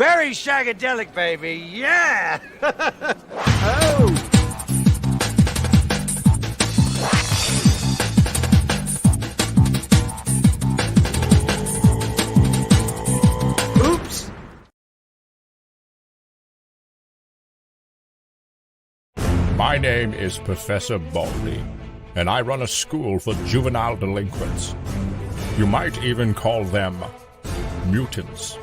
Very shagadelic, baby. Yeah. Oh. Oops. My name is Professor Baldy, and I run a school for juvenile delinquents. You might even call them mutants.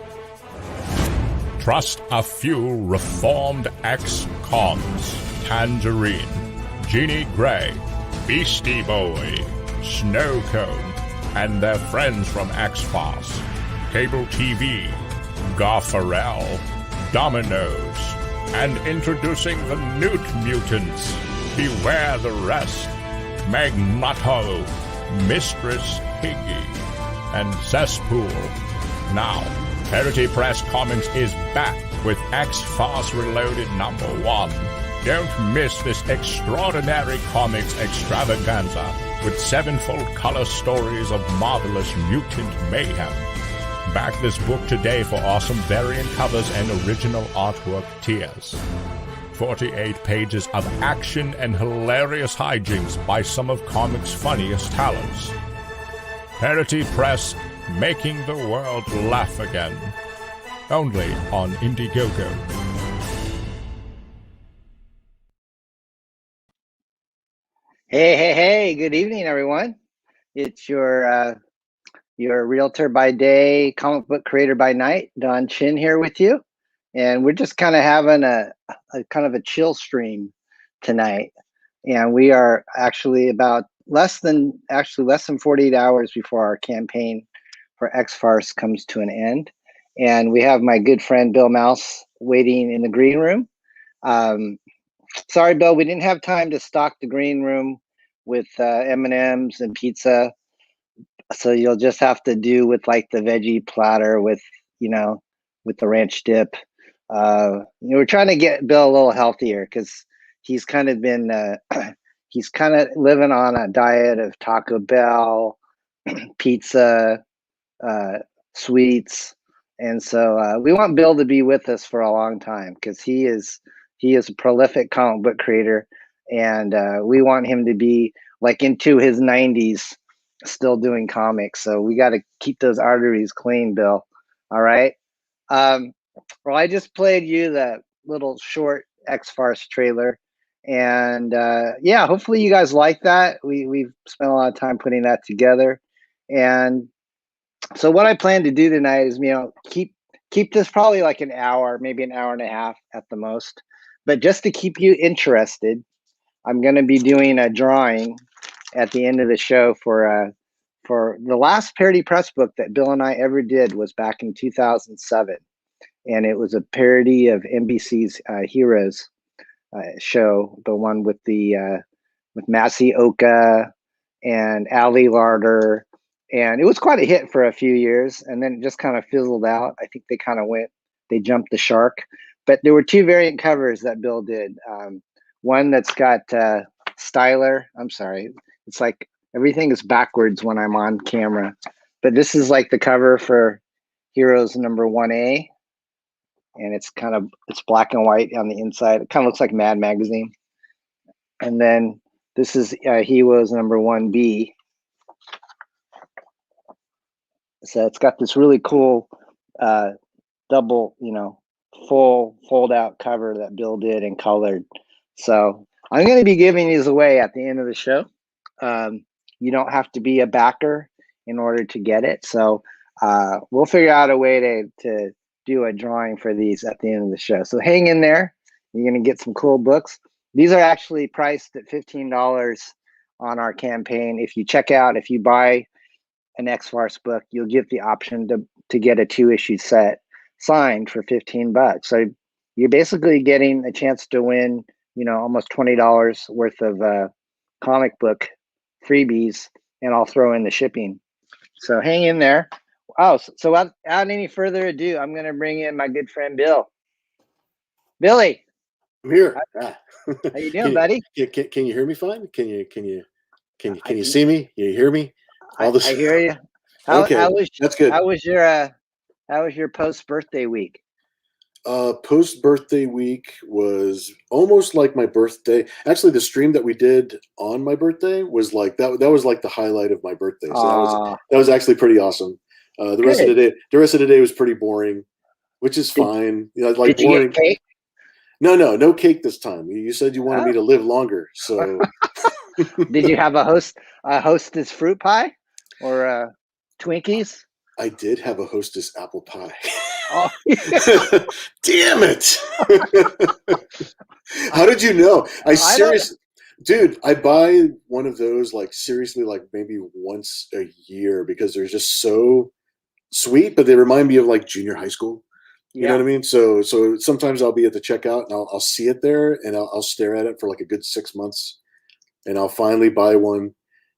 Trust a few reformed ex-cons: Tangerine, Jeannie Gray, Beastie Boy, Snow Cone, and their friends from X-Farce, Cable TV, Garfarel, Dominoes, and introducing the Newt Mutants. Beware the rest: Magneto, Mistress Piggy, and Cesspool. Now, Parody Press Comics is back with X-Farce Reloaded #1. Don't miss this extraordinary comics extravaganza with 7-fold color stories of marvelous mutant mayhem. Back this book today for awesome variant covers and original artwork tiers. 48 pages of action and hilarious hijinks by some of comics' funniest talents. Parody Press, making the world laugh again. Only on Indiegogo. Hey, good evening, everyone. It's your realtor by day, comic book creator by night, Don Chin here with you. And we're just kind of having a kind of a chill stream tonight. And we are actually about less than 48 hours before our campaign for X-Farce comes to an end. And we have my good friend Bill Mouse waiting in the green room. Sorry, Bill, we didn't have time to stock the green room with M&Ms and pizza. So you'll just have to do with like the veggie platter with, with the ranch dip. We're trying to get Bill a little healthier because he's kind of been, he's kind of living on a diet of Taco Bell, pizza, sweets. And so we want Bill to be with us for a long time because he is a prolific comic book creator, and we want him to be like into his 90s still doing comics. So we got to keep those arteries clean, Bill. All right. Well, I just played you the little short X-Farce trailer, and yeah, hopefully you guys like that. We've spent a lot of time putting that together, and so what I plan to do tonight is, keep this probably like an hour, maybe an hour and a half at the most. But just to keep you interested, I'm going to be doing a drawing at the end of the show for the last Parody Press book that Bill and I ever did was back in 2007, and it was a parody of NBC's Heroes show, the one with with Massey Oka and Ali Larder. And it was quite a hit for a few years, and then it just kind of fizzled out. I think they jumped the shark. But there were two variant covers that Bill did. One that's got Styler. I'm sorry. It's like everything is backwards when I'm on camera. But this is like the cover for Heroes #1A. And it's black and white on the inside. It kind of looks like Mad Magazine. And then this is Heroes #1B. So it's got this really cool double, full fold out cover that Bill did and colored. So I'm going to be giving these away at the end of the show. You don't have to be a backer in order to get it. So we'll figure out a way to do a drawing for these at the end of the show. So hang in there. You're going to get some cool books. These are actually priced at $15 on our campaign. If you buy an X-Farce book, you'll get the option to get a 2-issue set signed for $15. So you're basically getting a chance to win, almost $20 worth of comic book freebies, and I'll throw in the shipping. So hang in there. Oh, so without any further ado, I'm going to bring in my good friend Bill. Billy, I'm here. How you doing, buddy? Can you hear me fine? Can you see me? You hear me? I hear you. Okay, that's good. How was your post-birthday week? Post birthday week was almost like my birthday. Actually, the stream that we did on my birthday was like that. That was like the highlight of my birthday. So that was actually pretty awesome. The rest of the day was pretty boring, which is fine. You know, like did you boring. get cake? No cake this time. You said you wanted me to live longer, so. Did you have a hostess fruit pie or Twinkies? I did have a hostess apple pie. Oh. Damn it! How did you know? Dude, I buy one of those like seriously like maybe once a year because they're just so sweet, but they remind me of like junior high school. You know what I mean? So sometimes I'll be at the checkout and I'll see it there and I'll stare at it for like a good 6 months, and I'll finally buy one.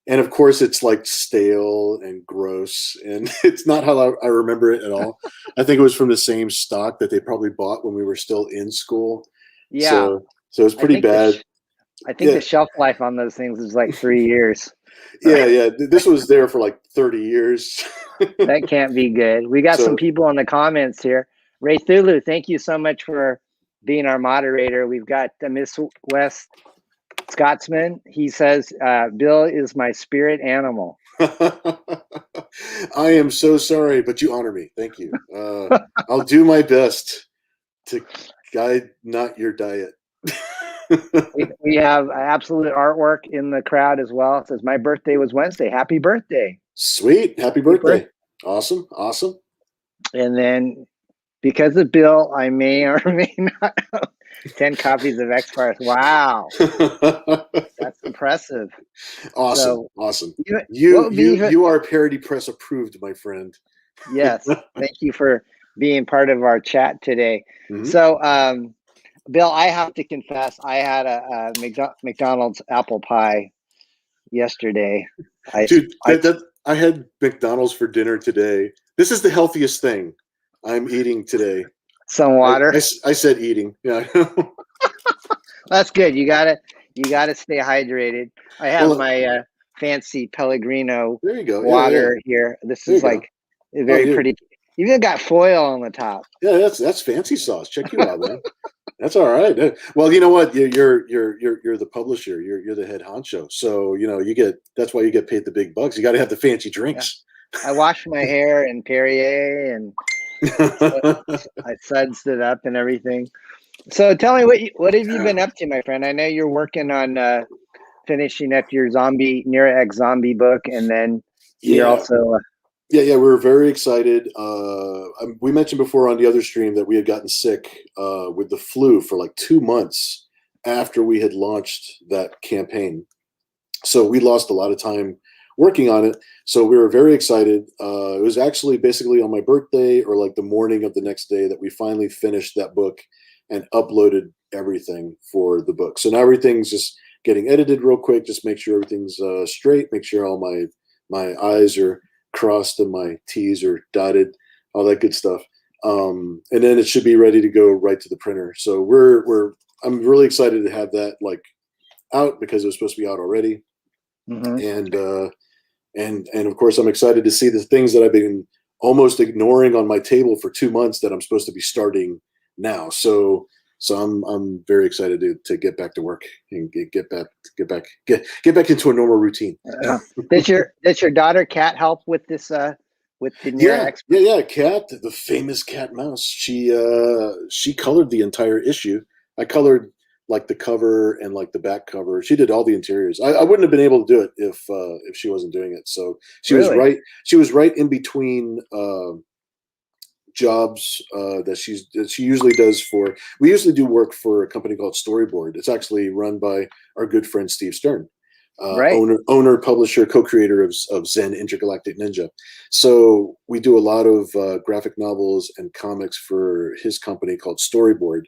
And of course, it's like stale and gross, and it's not how I remember it at all. I think it was from the same stock that they probably bought when we were still in school. Yeah. So it's pretty bad. I think the shelf life on those things is like 3 years. Yeah. This was there for like 30 years. That can't be good. We got some people in the comments here. Ray Thulu, thank you so much for being our moderator. We've got Miss West Scotsman. He says, Bill is my spirit animal. I am so sorry, but you honor me. Thank you. I'll do my best to guide not your diet. we have absolute artwork in the crowd as well. It says, my birthday was Wednesday. Happy birthday. Sweet. Happy birthday. Awesome. And then because of Bill, I may or may not have 10 copies of X-Farce. Wow. That's impressive. Awesome. You are Parody Press approved, my friend. Yes. Thank you for being part of our chat today. So, Bill, I have to confess, I had a McDonald's apple pie yesterday. I had McDonald's for dinner today. This is the healthiest thing I'm eating today. Some water. I said eating. Yeah. That's good. You gotta stay hydrated. I have my fancy Pellegrino water here. This is like very pretty. Even got foil on the top. Yeah, that's fancy sauce. Check you out, man. That's all right. Well, you know what? You're the publisher. You're the head honcho. So that's why you get paid the big bucks. You got to have the fancy drinks. Yeah. I washed my hair in Perrier and I sudsed it up and everything. So tell me what have you been up to, my friend? I know you're working on finishing up your Nira X zombie book, and then you're also. We're very excited. We mentioned before on the other stream that we had gotten sick with the flu for like 2 months after we had launched that campaign. So we lost a lot of time working on it. So we were very excited. It was actually basically on my birthday or like the morning of the next day that we finally finished that book and uploaded everything for the book. So now everything's just getting edited real quick. Just make sure everything's straight. Make sure all my I's are crossed and my T's are dotted, all that good stuff. And then it should be ready to go right to the printer. So I'm really excited to have that like out because it was supposed to be out already. And of course I'm excited to see the things that I've been almost ignoring on my table for 2 months that I'm supposed to be starting now. So I'm very excited to get back to work and get back into a normal routine. Does your daughter Kat help with this with the Nira X? Yeah, Kat, the famous cat mouse. She colored the entire issue. I colored like the cover and like the back cover. She did all the interiors. I wouldn't have been able to do it if she wasn't doing it. So she was right. She was right in between jobs that she usually does for. We usually do work for a company called Storyboard. It's actually run by our good friend Steve Stern, owner, publisher, co-creator of Zen Intergalactic Ninja. So we do a lot of graphic novels and comics for his company called Storyboard.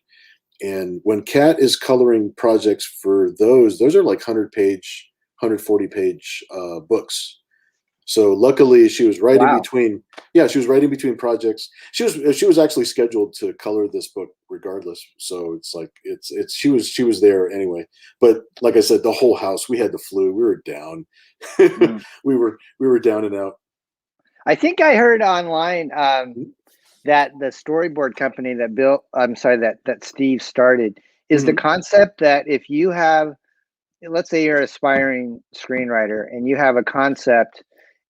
And when Kat is coloring projects for those are like 100-page, 140-page books. So luckily she was right in between. Yeah, she was right in between projects. She was actually scheduled to color this book regardless. So it's like she was there anyway. But like I said, the whole house, we had the flu. We were down. We were down and out. I think I heard online that the storyboard company that that Steve started is the Mhm. concept that if you have, let's say you're an aspiring screenwriter and you have a concept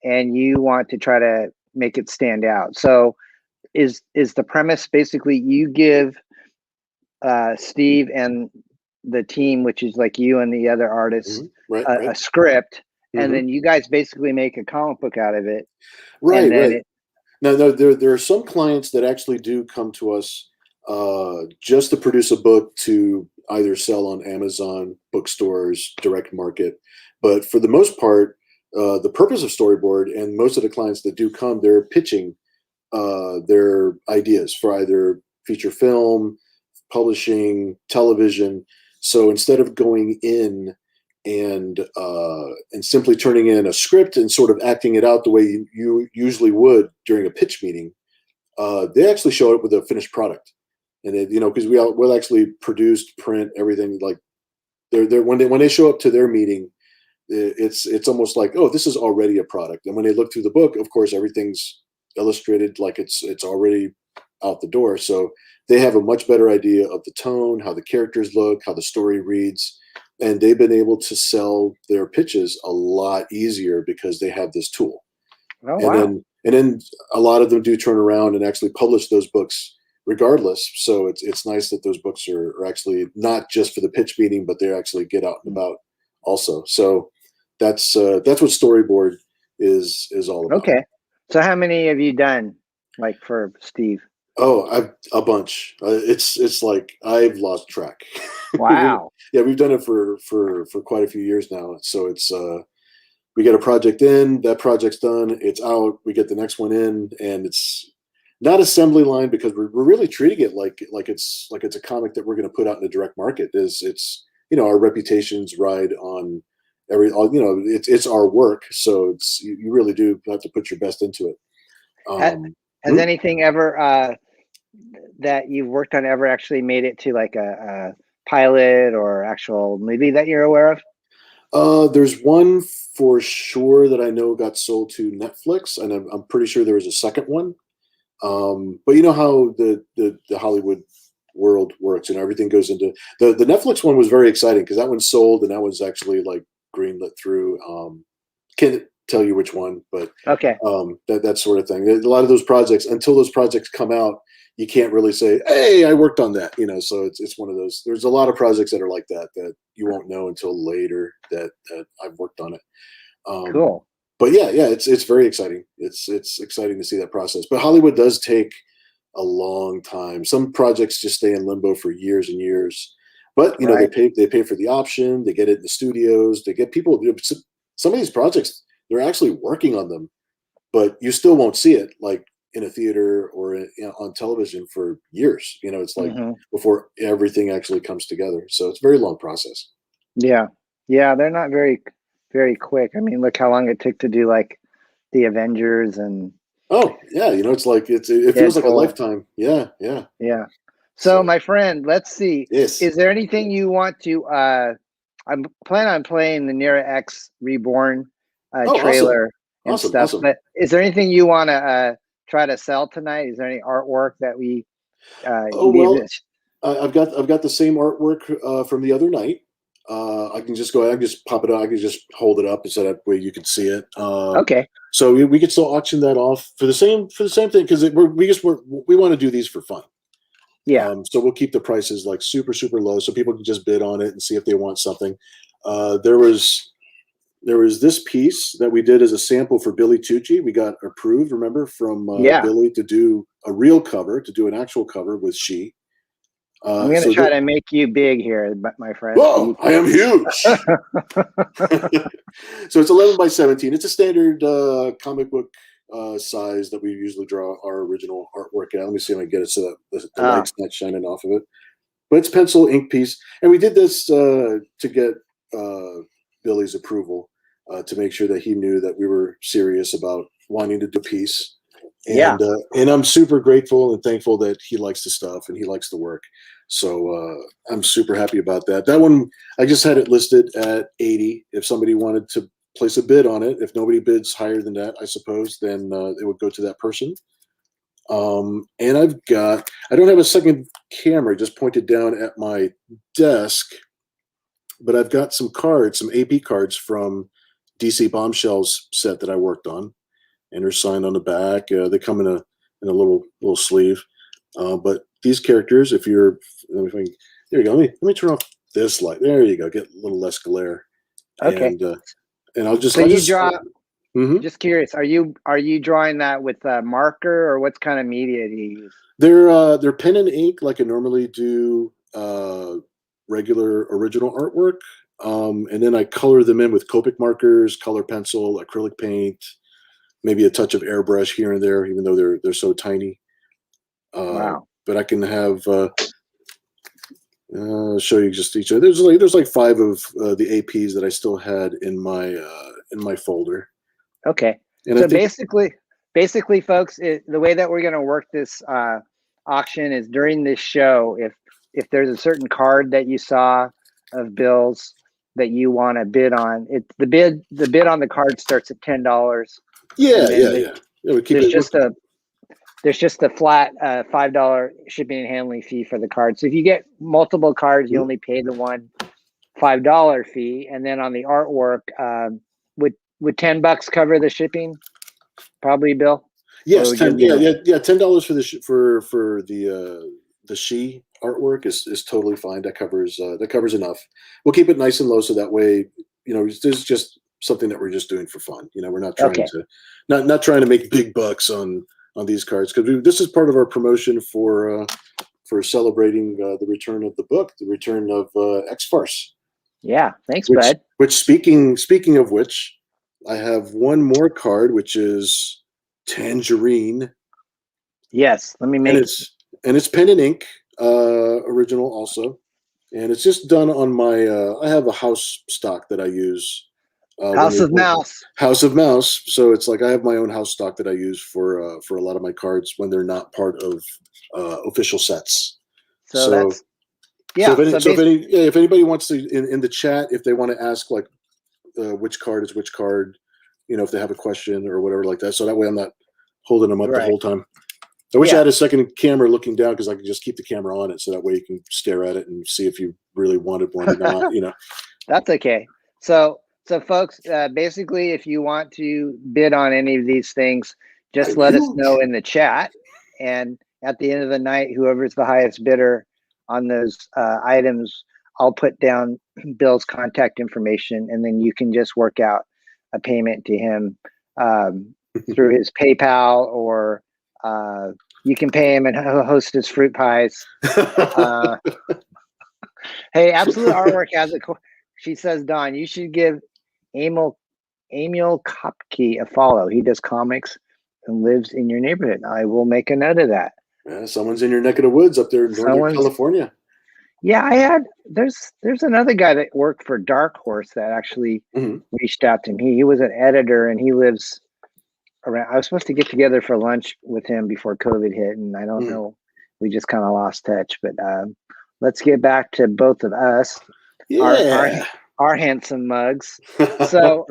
and you want to try to make it stand out. So is the premise basically you give Steve and the team, which is like you and the other artists, Right, a right. script, and Hmm. then you guys basically make a comic book out of it, and Right, then right. it. Now, there are some clients that actually do come to us just to produce a book to either sell on Amazon, bookstores, direct market. But for the most part, the purpose of Storyboard and most of the clients that do come, they're pitching their ideas for either feature film, publishing, television. So instead of going in and simply turning in a script and sort of acting it out the way you usually would during a pitch meeting, they actually show up with a finished product. And it, because we'll actually produce, print everything. Like they're when they show up to their meeting, it's almost like, oh, this is already a product. And when they look through the book, of course, everything's illustrated like it's already out the door. So they have a much better idea of the tone, how the characters look, how the story reads, and they've been able to sell their pitches a lot easier because they have this tool. Oh and wow. then and then a lot of them do turn around and actually publish those books regardless. So it's nice that those books are actually not just for the pitch meeting, but they actually get out and about also. So that's what storyboard is all about. Okay. So how many have you done, like for Steve? Oh, I've a bunch. It's like I've lost track. Wow. We've done it for quite a few years now. So it's we get a project in, that project's done, it's out, we get the next one in, and it's not assembly line because we're really treating it like it's a comic that we're going to put out in the direct market. It's our reputations ride on it's our work, so you really do have to put your best into it. Ha- Um, Has anything ever that you've worked on ever actually made it to like a pilot or actual movie that you're aware of? there's one for sure that I know got sold to Netflix, and I'm pretty sure there was a second one. But you know how the Hollywood world works, and everything goes into the Netflix one was very exciting because that one sold, and that was actually like greenlit through. Can't tell you which one, but Okay. that sort of thing. A lot of those projects, until those projects come out, you can't really say, "Hey, I worked on that." So it's one of those. There's a lot of projects that are like that you won't know until later that I've worked on it. Um, Cool. but yeah, it's very exciting. It's exciting to see that process. But Hollywood does take a long time. Some projects just stay in limbo for years and years. But Right. they pay for the option. They get it in the studios. They get people. Some of these projects, they're actually working on them, but you still won't see it like in a theater or on television for years. It's like Hmm. before everything actually comes together. So it's a very long process. Yeah. Yeah. They're not very quick. I mean, look how long it took to do like the Avengers and Oh yeah, it's like it feels like a Deadpool. lifetime. Yeah, yeah. Yeah. So, So my friend, let's see. yes. Is there anything you want to? I'm planning on playing the Nira X Reborn Oh, awesome, trailer and awesome, stuff. awesome. But is there anything you want to try to sell tonight? Is there any artwork that we Oh you need well, to? I've got the same artwork from the other night. I can just go ahead and just pop it out. I can just hold it up so that way you can see it. Okay. So we could still auction that off for the same thing because we want to do these for fun. Yeah. So we'll keep the prices like super super low so people can just bid on it and see if they want something. There was this piece that we did as a sample for Billy Tucci. We got approved, remember, from Yeah. Billy to do a real cover, to do an actual cover with She. I'm gonna So try that, to make you big here, my friend. So whoa, I am huge. So it's 11 by 17. It's a standard comic book size that we usually draw our original artwork at. Let me see if I can get it so that the Oh, light's not shining off of it. But it's pencil ink piece, and we did this to get Billy's approval to make sure that he knew that we were serious about wanting to do a piece. yeah. And I'm super grateful and thankful that he likes the stuff and he likes the work. So I'm super happy about that. That one, I just had it listed at 80. If somebody wanted to place a bid on it, if nobody bids higher than that, I suppose, then it would go to that person. And I don't have a second camera just pointed down at my desk, but I've got some cards, some AP cards from DC Bombshells set that I worked on, and they're signed on the back. They come in a little sleeve. But these characters, if you're, there you go. Let me turn off this light. There you go. Get a little less glare. Okay. And I'll just. So you draw. Mm-hmm. Just curious, are you drawing that with a marker, or what kind of media do you use? They're pen and ink like I normally do regular original artwork, and then I color them in with Copic markers, color pencil, acrylic paint, maybe a touch of airbrush here and there, even though they're so tiny. Wow! But I can have show you just each other. There's like 5 of the APs that I still had in my folder. Okay. And so basically, folks, the way that we're going to work this auction is during this show. If there's a certain card that you saw of Bill's that you want to bid on, the bid on the card starts at $10. Yeah. There's just a flat $5 shipping and handling fee for the card. So if you get multiple cards, you only pay the one $5 fee, and then on the artwork, would $10 cover the shipping? Probably, Bill. Yes, $10 for the she artwork is totally fine. That covers enough. We'll keep it nice and low so that way, this is just something that we're just doing for fun. We're not trying to not trying to make big bucks on these cards, because this is part of our promotion for celebrating the return of the book, the return of X-Farce. Yeah, thanks, bud. Which speaking of which, I have one more card, which is Tangerine. Yes, let me make and it's pen and ink, original also, and it's just done on my. I have a house stock that I use. House of Mouse. House of Mouse. So it's like I have my own house stock that I use for a lot of my cards when they're not part of official sets. So if anybody wants to in the chat, if they want to ask like which card is which card, if they have a question or whatever like that, so that way I'm not holding them up the whole time. I wish I had a second camera looking down, because I could just keep the camera on it, so that way you can stare at it and see if you really wanted one or not. That's okay. So folks, basically, if you want to bid on any of these things, just let us know in the chat, and at the end of the night, whoever's the highest bidder on those items, I'll put down Bill's contact information, and then you can just work out a payment to him through his PayPal, or you can pay him and host his fruit pies. Hey, Absolute Artwork has she says, Don, you should give Emil Kopke a follow. He does comics and lives in your neighborhood. I will make a note of that. Yeah, someone's in your neck of the woods up there in Northern California. Yeah, there's another guy that worked for Dark Horse that actually reached out to me. He was an editor, and he lives around. I was supposed to get together for lunch with him before COVID hit, and I don't know. We just kind of lost touch. But let's get back to both of us. Yeah. Our handsome mugs. So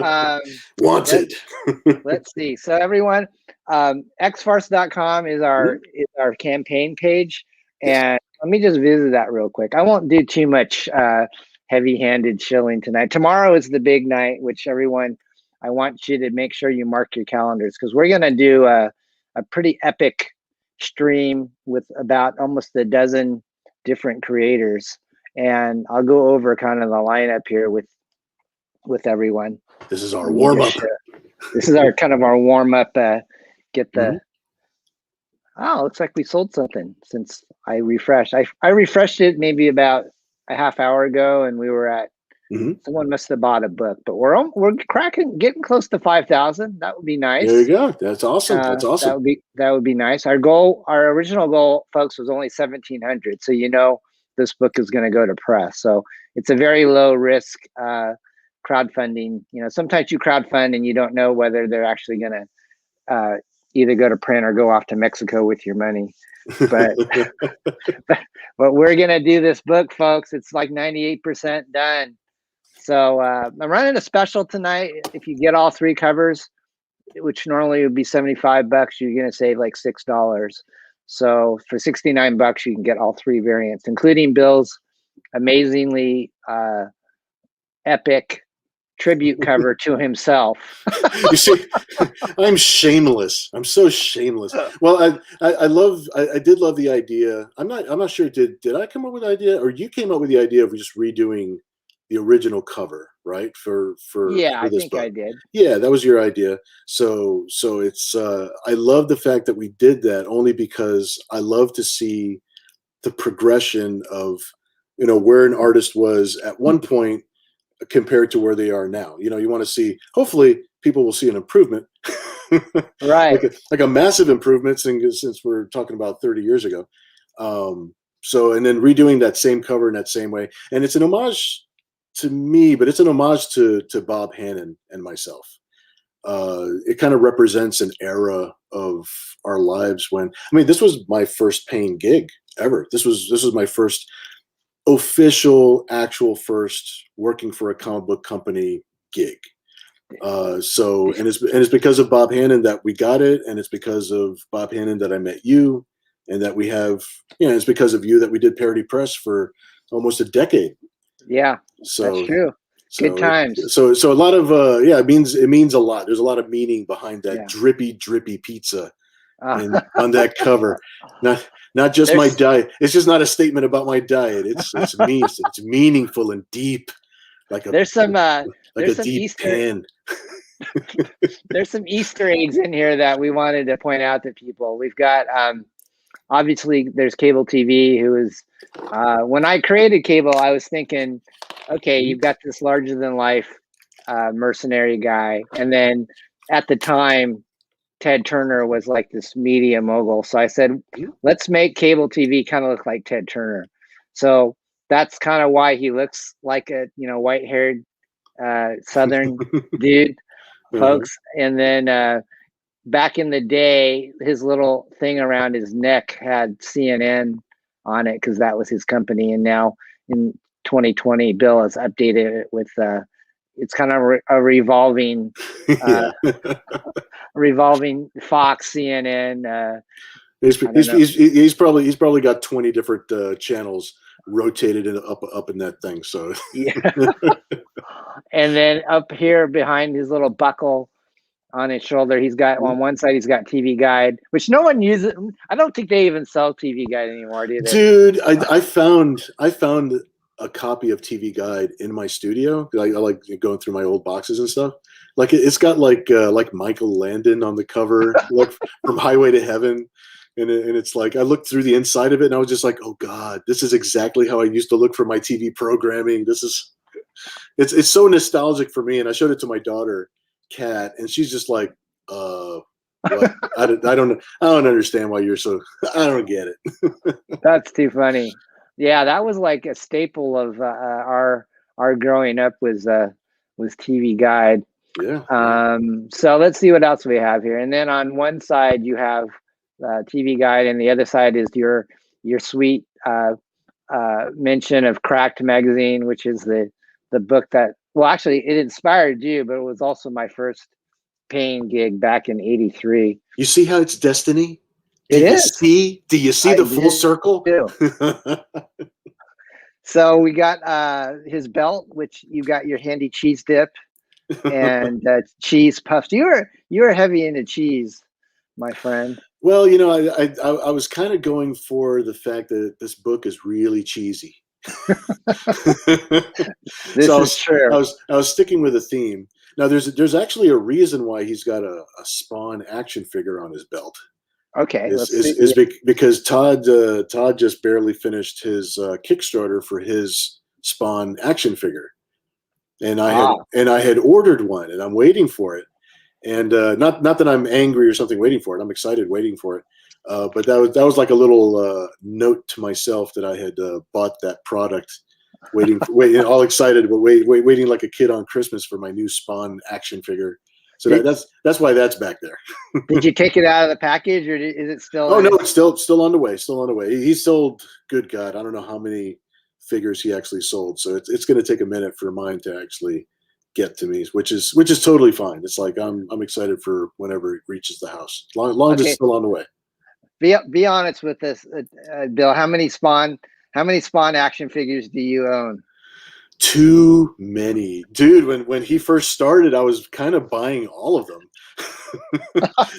wanted. Let's see. So everyone, xfarce.com is our campaign page, and let me just visit that real quick. I won't do too much heavy-handed shilling tonight. Tomorrow is the big night, which everyone, I want you to make sure you mark your calendars, because we're going to do a pretty epic stream with about almost a dozen different creators. And I'll go over kind of the lineup here with everyone. This is our warm up. This is our kind of our warm up. Get the. Oh, looks like we sold something since I refreshed. I refreshed it maybe about a half hour ago, and we were at. Someone must have bought a book, but we're getting close to 5,000. That would be nice. There you go. That's awesome. That's awesome. That would be nice. Our original goal, folks, was only 1,700. So this book is going to go to press. So it's a very low risk crowdfunding. Sometimes you crowdfund and you don't know whether they're actually going to either go to print or go off to Mexico with your money. But but we're going to do this book, folks. It's like 98% done. So I'm running a special tonight. If you get all 3 covers, which normally would be $75, you're going to save like $6. So for $69, you can get all 3 variants, including Bill's amazingly epic tribute cover to himself. You see, I'm shameless. I'm so shameless. Well, I did love the idea. I'm not sure. Did I come up with the idea, or you came up with the idea of just redoing the original cover, right? For Yeah, I this think book. I did. Yeah, that was your idea. So it's I love the fact that we did that, only because I love to see the progression of, you know, where an artist was at one point compared to where they are now. You know, you want to see, hopefully people will see an improvement. Right. like a massive improvement since we're talking about 30 years ago. So, and then redoing that same cover in that same way. And it's an homage to me, but it's an homage to Bob Hannon and myself. It kind of represents an era of our lives when, I mean, this was my first paying gig ever. This was my first official, actual first working for a comic book company gig. So, and it's because of Bob Hannon that we got it, and it's because of Bob Hannon that I met you, and that we have, you know, it's because of you that we did Parody Press for almost a decade. Yeah, So that's true. Good times. So a lot of yeah, it means a lot. There's a lot of meaning behind that drippy pizza on that cover. Not just my diet. It's just not a statement about my diet. It's meaningful and deep. Like a there's some deep Easter pan. There's some Easter eggs in here that we wanted to point out to people. We've got obviously there's cable TV, who is when I created cable, I was thinking, okay, you've got this larger than life mercenary guy, and then at the time Ted Turner was like this media mogul. So I said, let's make cable TV kind of look like Ted Turner. So that's kind of why he looks like a, you know, white-haired Southern dude, folks. And then back in the day, his little thing around his neck had CNN on it because that was his company. And now in 2020, Bill has updated it with it's kind of a revolving revolving Fox, CNN. He's probably got 20 different channels rotated up in that thing. So yeah. And then up here behind his little buckle on his shoulder, he's got on one side he's got TV Guide, which no one uses. I don't think they even sell TV Guide anymore, do they? Dude, I found a copy of TV Guide in my studio. I like going through my old boxes and stuff. Like it's got like Michael Landon on the cover, like from Highway to Heaven, and it's like I looked through the inside of it and I was just like, oh God, this is exactly how I used to look for my TV programming. It's so nostalgic for me. And I showed it to my daughter, Kat, and she's just like, what? I don't understand why you're so. I don't get it. That's too funny. Yeah, that was like a staple of our growing up was TV Guide. Yeah. So let's see what else we have here. And then on one side you have TV Guide, and the other side is your sweet mention of Cracked magazine, which is the book that, well, actually it inspired you, but it was also my first paying gig back in '83. You see how it's destiny? Do you see the full circle? So we got his belt, which you got your handy cheese dip and cheese puffs. You were heavy into cheese, my friend. Well, you know, I was kind of going for the fact that this book is really cheesy. This is true. I was sticking with a theme. Now, there's actually a reason why he's got a Spawn action figure on his belt. Okay, because Todd just barely finished his Kickstarter for his Spawn action figure, and I had ordered one, and I'm waiting for it. And not that I'm angry or something waiting for it. I'm excited waiting for it. But that was like a little note to myself that I had bought that product, waiting all excited, but waiting like a kid on Christmas for my new Spawn action figure. So that's why that's back there. Did you take it out of the package, or is it still? Oh no, it's still on the way. Still on the way. He sold, good God, I don't know how many figures he actually sold. So it's going to take a minute for mine to actually get to me, which is totally fine. It's like I'm excited for whenever it reaches the house, long as it's still on the way. Be honest with this, Bill. How many Spawn action figures do you own? Too many, dude. When he first started, I was kind of buying all of them.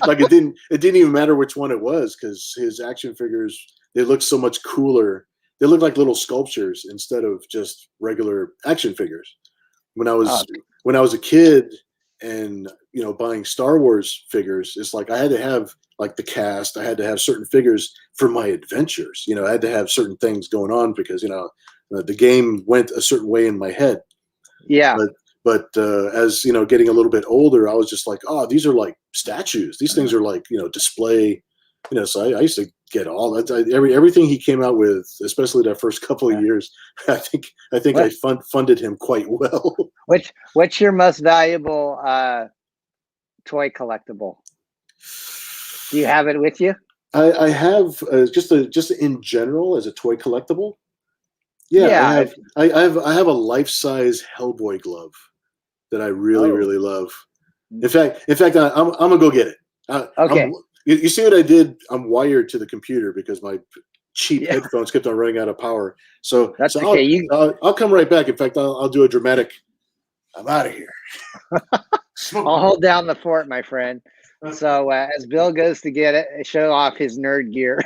Like it didn't even matter which one it was, because his action figures, they look so much cooler. They look like little sculptures instead of just regular action figures. When I was a kid and buying Star Wars figures, it's like I had to have like the cast. I had to have certain figures for my adventures. I had to have certain things going on because the game went a certain way in my head. Yeah. But as getting a little bit older, I was just like, oh, these are like statues. These things are like display. So I used to get all that. Everything he came out with, especially that first couple of years. I think I funded him quite well. What's your most valuable toy collectible? Do you have it with you? I have just in general as a toy collectible. Yeah, I have a life-size Hellboy glove that I really love. In fact, I'm gonna go get it. Okay. You see what I did? I'm wired to the computer because my cheap headphones kept on running out of power. So that's okay. I'll come right back. In fact, I'll do a dramatic. I'm out of here. I'll hold down the fort, my friend. So as Bill goes to get it, show off his nerd gear,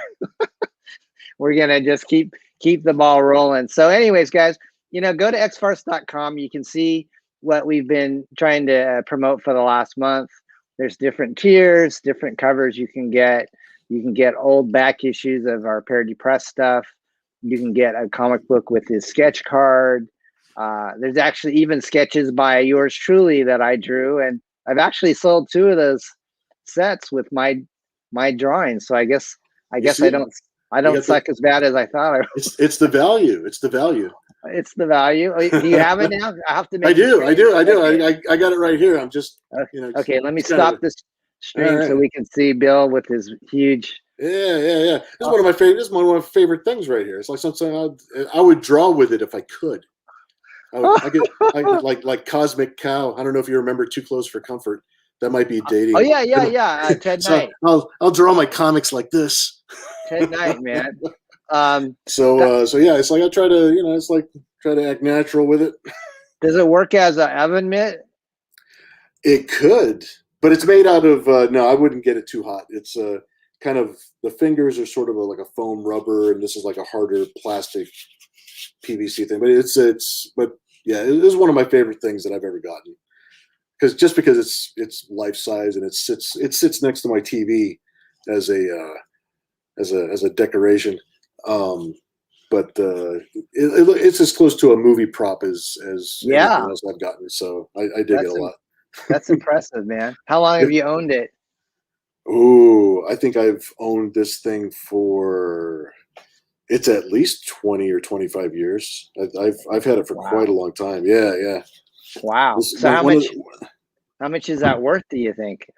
we're gonna just keep the ball rolling. So, anyways, guys, go to xfarce.com. You can see what we've been trying to promote for the last month. There's different tiers, different covers you can get. You can get old back issues of our Parody Press stuff. You can get a comic book with his sketch card. There's actually even sketches by yours truly that I drew, and I've actually sold 2 of those sets with my drawings. So I guess I don't suck as bad as I thought I was. It's the value. It's the value. It's the value. Do you have it now? I have to make I do. I got it right here. I'm just okay, let me stop this stream so we can see Bill with his huge. Yeah. This is one of my favorite. This is one of my favorite things right here. It's like something I would draw with it if I could. I could like Cosmic Cow. I don't know if you remember Too Close for Comfort. That might be dating. Oh yeah. Ted Knight. I'll draw my comics like this. Ted Knight, man. So yeah, it's like I try to act natural with it. Does it work as an oven mitt? It could, but it's made out of no, I wouldn't get it too hot. It's kind of, the fingers are sort of like a foam rubber, and this is like a harder plastic PVC thing. But yeah, it is one of my favorite things that I've ever gotten. Because it's life size, and it sits next to my TV as a decoration. But it's as close to a movie prop as anything else I've gotten. So I dig it a lot. That's impressive, man. How long have you owned it? Oh, I think I've owned this thing for, it's at least 20 or 25 years. I've had it for quite a long time. Yeah. Wow. So how much is that worth, do you think?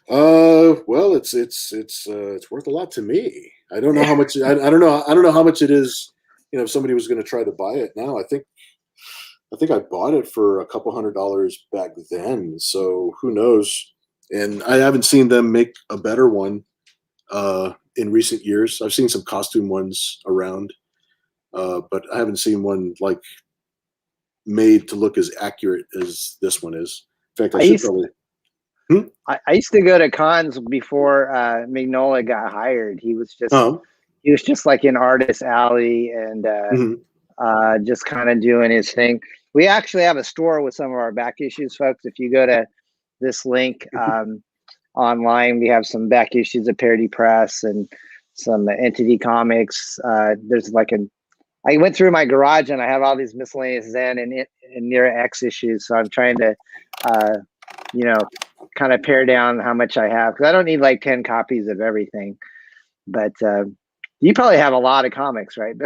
Well, it's worth a lot to me. I don't know how much. I don't know how much it is. If somebody was going to try to buy it now, I think I bought it for a couple $100 back then. So who knows? And I haven't seen them make a better one in recent years. I've seen some costume ones around, but I haven't seen one like made to look as accurate as this one is. In fact, I used to go to cons before Mignola got hired. He was just like in Artist Alley and just kind of doing his thing. We actually have a store with some of our back issues, folks. If you go to this link online, we have some back issues of Parody Press and some Entity Comics. There's like I went through my garage and I have all these miscellaneous Zen and Nira X issues. So I'm trying to, kind of pare down how much I have, because I don't need like 10 copies of everything. But you probably have a lot of comics, right?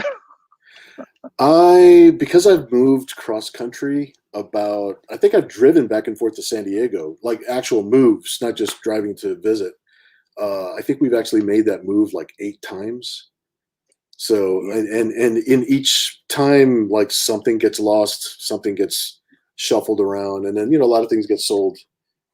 Because I've moved cross country I think I've driven back and forth to San Diego, like actual moves, not just driving to visit. I think we've actually made that move like 8 times. So, and in each time, like something gets lost, something gets shuffled around, and then a lot of things get sold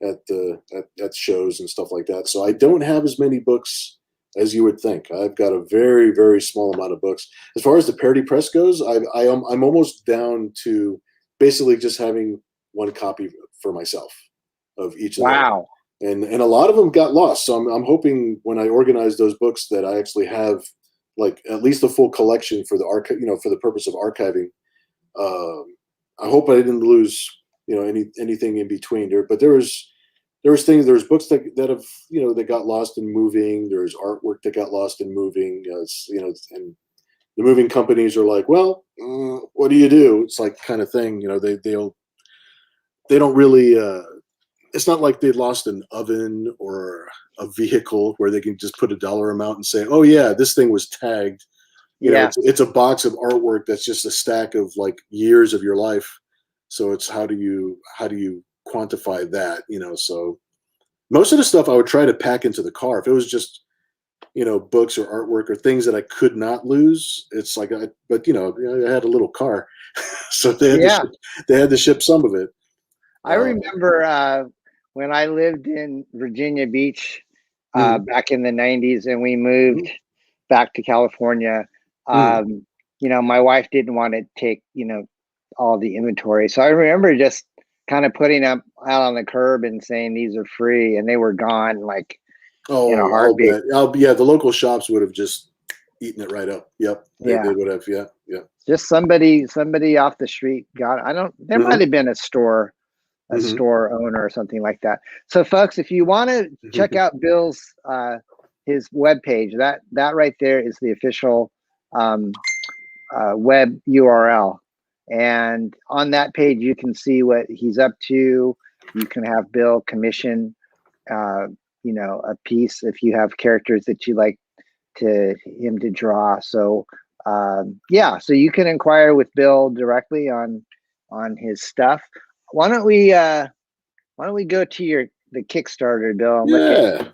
at shows and stuff like that. So I don't have as many books as you would think. I've got a very, very small amount of books. As far as the Parody Press goes, I'm almost down to basically just having one copy for myself of each of them. Wow. And a lot of them got lost. So I'm hoping when I organize those books that I actually have like at least a full collection for the archive, for the purpose of archiving. I hope I didn't lose, anything in between there, but there was books that have, that got lost in moving. There's artwork that got lost in moving, and the moving companies are like, well, what do you do? It's like kind of thing, they don't really, it's not like they lost an oven or a vehicle where they can just put a dollar amount and say, oh yeah, this thing was tagged. It's a box of artwork that's just a stack of like years of your life. So it's how do you quantify that? So most of the stuff I would try to pack into the car. If it was just, books or artwork or things that I could not lose, it's like, I had a little car, so they had to ship some of it. I remember when I lived in Virginia Beach back in the 90s, and we moved back to California. My wife didn't want to take, all the inventory. So I remember just kind of putting them out on the curb and saying, these are free. And they were gone like in a heartbeat. The local shops would have just eaten it right up. Yep. They would have. Yeah. Yeah. Just somebody off the street got it. There might have been a store owner or something like that. So folks, if you want to check out Bill's his webpage, that right there is the official web URL, and on that page you can see what he's up to. You can have Bill commission a piece if you have characters that you like him to draw. So so you can inquire with Bill directly on his stuff. Why don't we go to the Kickstarter, Bill, and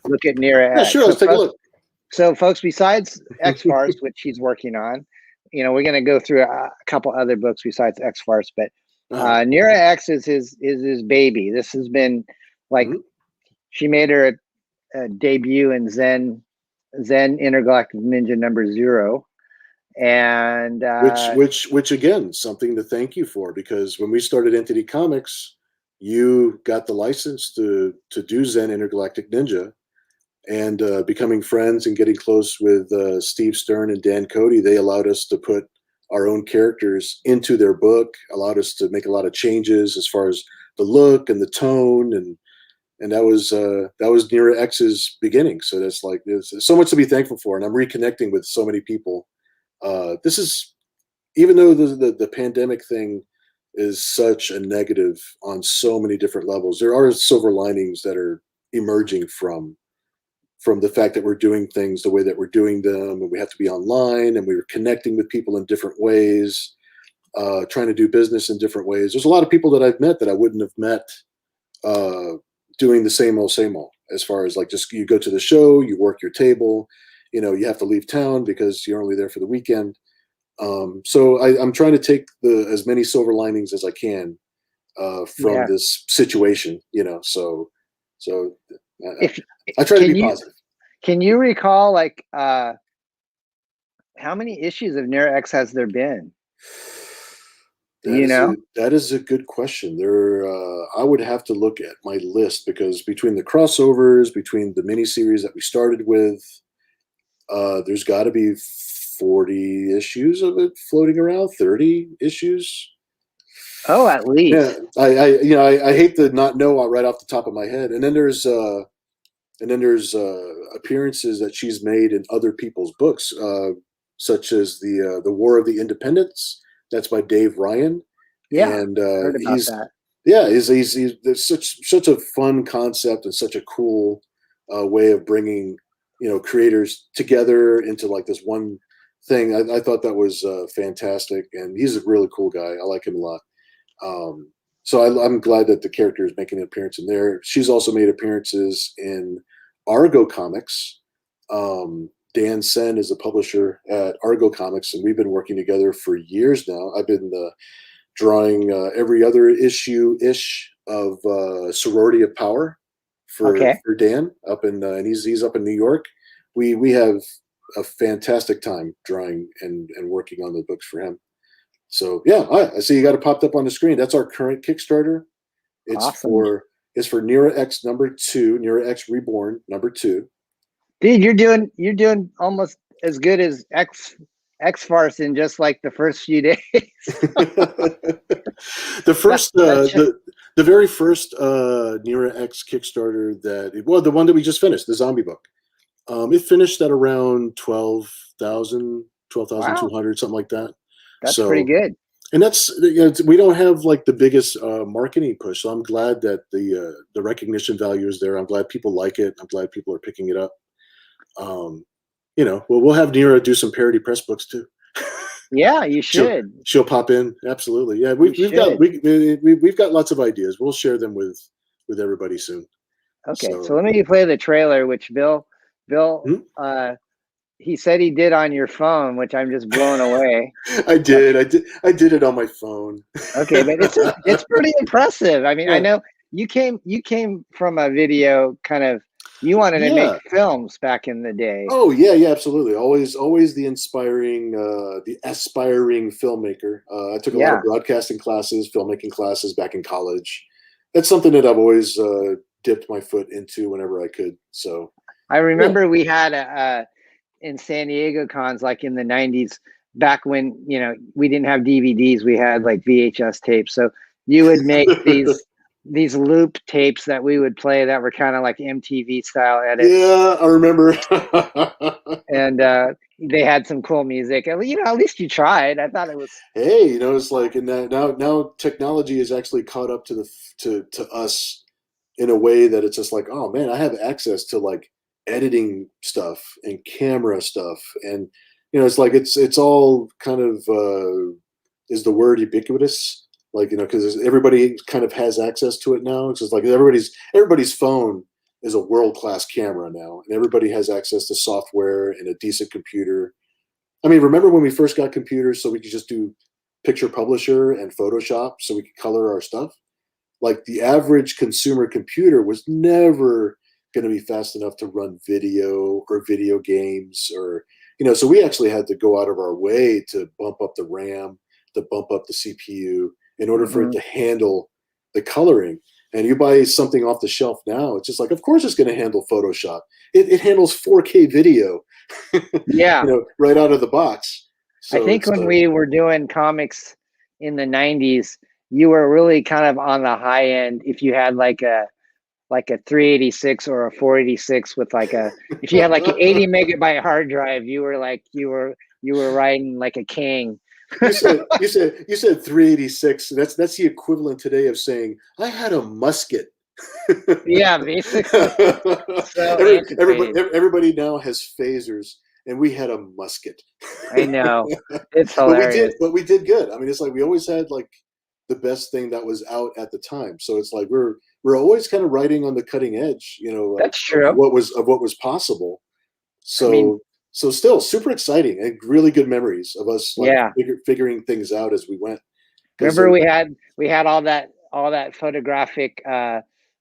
look at Nira X. Sure, let's take a look. So folks, besides X-Farce, which he's working on, we're going to go through a couple other books besides X-Farce, but Nira X is his baby. This has been like, she made her debut in Zen Intergalactic Ninja #0. And which again, something to thank you for, because when we started Entity Comics, you got the license to do Zen Intergalactic Ninja, and becoming friends and getting close with Steve Stern and Dan Cody, they allowed us to put our own characters into their book, allowed us to make a lot of changes as far as the look and the tone, and that was Nira X's beginning. So that's like, there's so much to be thankful for, and I'm reconnecting with so many people. This is, even though the pandemic thing is such a negative on so many different levels, there are silver linings that are emerging from the fact that we're doing things the way that we're doing them, and we have to be online, and we were connecting with people in different ways, trying to do business in different ways. There's a lot of people that I've met that I wouldn't have met doing the same old, as far as like, just you go to the show, you work your table, you have to leave town because you're only there for the weekend. So I'm trying to take as many silver linings as I can from this situation, so I try to be positive. Can you recall like how many issues of Nira X has there been? That is a good question. I would have to look at my list, because between the crossovers, between the miniseries that we started with, there's got to be 40 issues of it floating around, 30 issues. Oh, at least. Yeah, I hate to not know right off the top of my head. And then there's appearances that she's made in other people's books, such as the War of the Independents. That's by Dave Ryan. Yeah, and heard about that. Yeah, there's such a fun concept and such a cool way of bringing creators together into like this one thing. I thought that was fantastic, and he's a really cool guy. I like him a lot. So I'm glad that the character is making an appearance in there. She's also made appearances in Argo Comics. Dan Sen is a publisher at Argo Comics, and we've been working together for years now. I've been drawing every other issue-ish of Sorority of Power for Dan up in and he's up in New York. We have a fantastic time drawing and working on the books for him. So yeah, I see you got it popped up on the screen. That's our current Kickstarter. It's for Nira X #2, Nira X Reborn #2. Dude, you're doing almost as good as X-Farce in just like the first few days. The very first Nira X Kickstarter the one that we just finished, the zombie book. It finished at around 12,200, wow. Something like that. That's pretty good. And that's, we don't have like the biggest marketing push. So I'm glad that the recognition value is there. I'm glad people like it. I'm glad people are picking it up. We'll have Nira do some parody press books too. Yeah, you should. She'll pop in. Absolutely. Yeah, we've got lots of ideas. We'll share them with everybody soon. Okay, so let me play the trailer, which Bill, he said he did on your phone, which I'm just blown away. I did it on my phone. Okay, but it's pretty impressive. I mean, yeah. I know you came from a video kind of. You wanted to make films back in the day. Oh yeah, absolutely. Always the aspiring filmmaker. I took a lot of broadcasting classes, filmmaking classes back in college. That's something that I've always dipped my foot into whenever I could. So I remember we had in San Diego cons, like in the 90s, back when we didn't have DVDs, we had like VHS tapes. So you would make these loop tapes that we would play that were kind of like MTV style edits. Yeah, I remember. And they had some cool music. At least you tried. I thought it was. Hey, it's like now technology is actually caught up to us in a way that it's just like, oh man, I have access to like editing stuff and camera stuff, and it's like it's all kind of is the word ubiquitous. Like, because everybody kind of has access to it now. It's just like everybody's phone is a world-class camera now, and everybody has access to software and a decent computer. I mean, remember when we first got computers so we could just do Picture Publisher and Photoshop so we could color our stuff? Like, the average consumer computer was never going to be fast enough to run video or video games, or so we actually had to go out of our way to bump up the RAM, to bump up the CPU, in order for it to handle the coloring. And you buy something off the shelf now, it's just like, of course it's going to handle Photoshop. It handles 4K video, yeah, right out of the box. So I think when we were doing comics in the 90s, you were really kind of on the high end. If you had like a 386 or a 486 with if you had like an 80 megabyte hard drive, you were riding like a king. You said 386. That's the equivalent today of saying I had a musket. Yeah, basically. So everybody now has phasers, and we had a musket. I know, it's hilarious. But we did good. I mean, it's like we always had like the best thing that was out at the time. So it's like we're always kind of riding on the cutting edge. That's true. Of what was possible. So. So still super exciting and really good memories of us figuring things out as we went. Remember we had all that photographic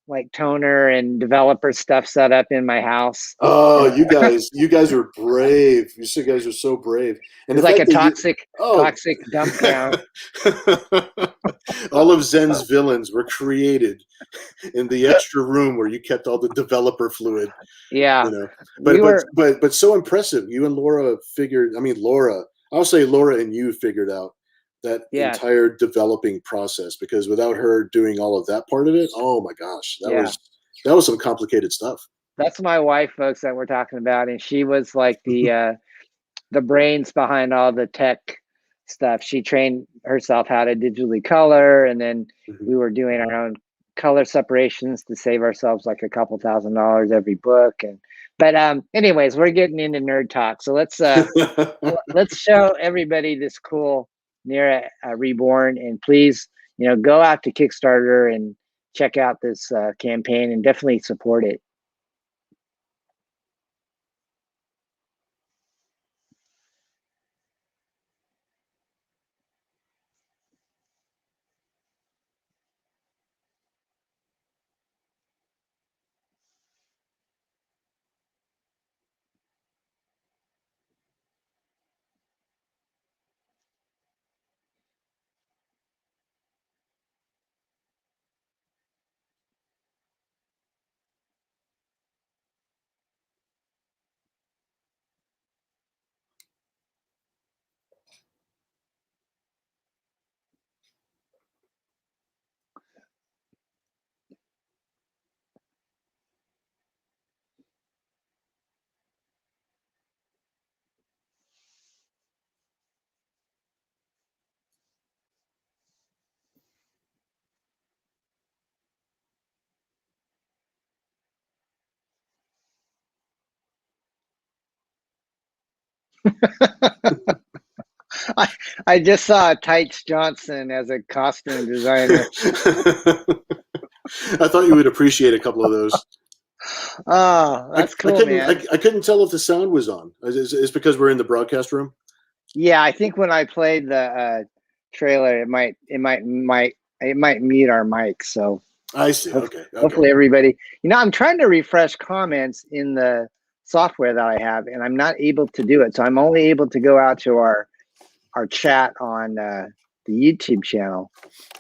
like toner and developer stuff set up in my house. Oh, you guys are brave. You guys are so brave. And it's like a toxic dump ground. All of Zen's villains were created in the extra room where you kept all the developer fluid. Yeah. But so impressive. You and Laura I'll say Laura and you figured out that entire developing process, because without her doing all of that part of it, oh my gosh, that was some complicated stuff. That's my wife, folks, that we're talking about, and she was like the brains behind all the tech stuff. She trained herself how to digitally color, and then we were doing our own color separations to save ourselves like a couple $1,000 every book. But anyways, we're getting into nerd talk, so let's show everybody this cool Nira Reborn, and please go out to Kickstarter and check out this campaign and definitely support it. I just saw Tights Johnson as a costume designer. I thought you would appreciate a couple of those. Oh, that's cool, man. I couldn't tell if the sound was on. It's because we're in the broadcast room. Yeah, I think when I played the trailer, it might mute our mic. So I see. Okay. Hopefully everybody. I'm trying to refresh comments in the software that I have, and I'm not able to do it. So I'm only able to go out to our chat on the YouTube channel.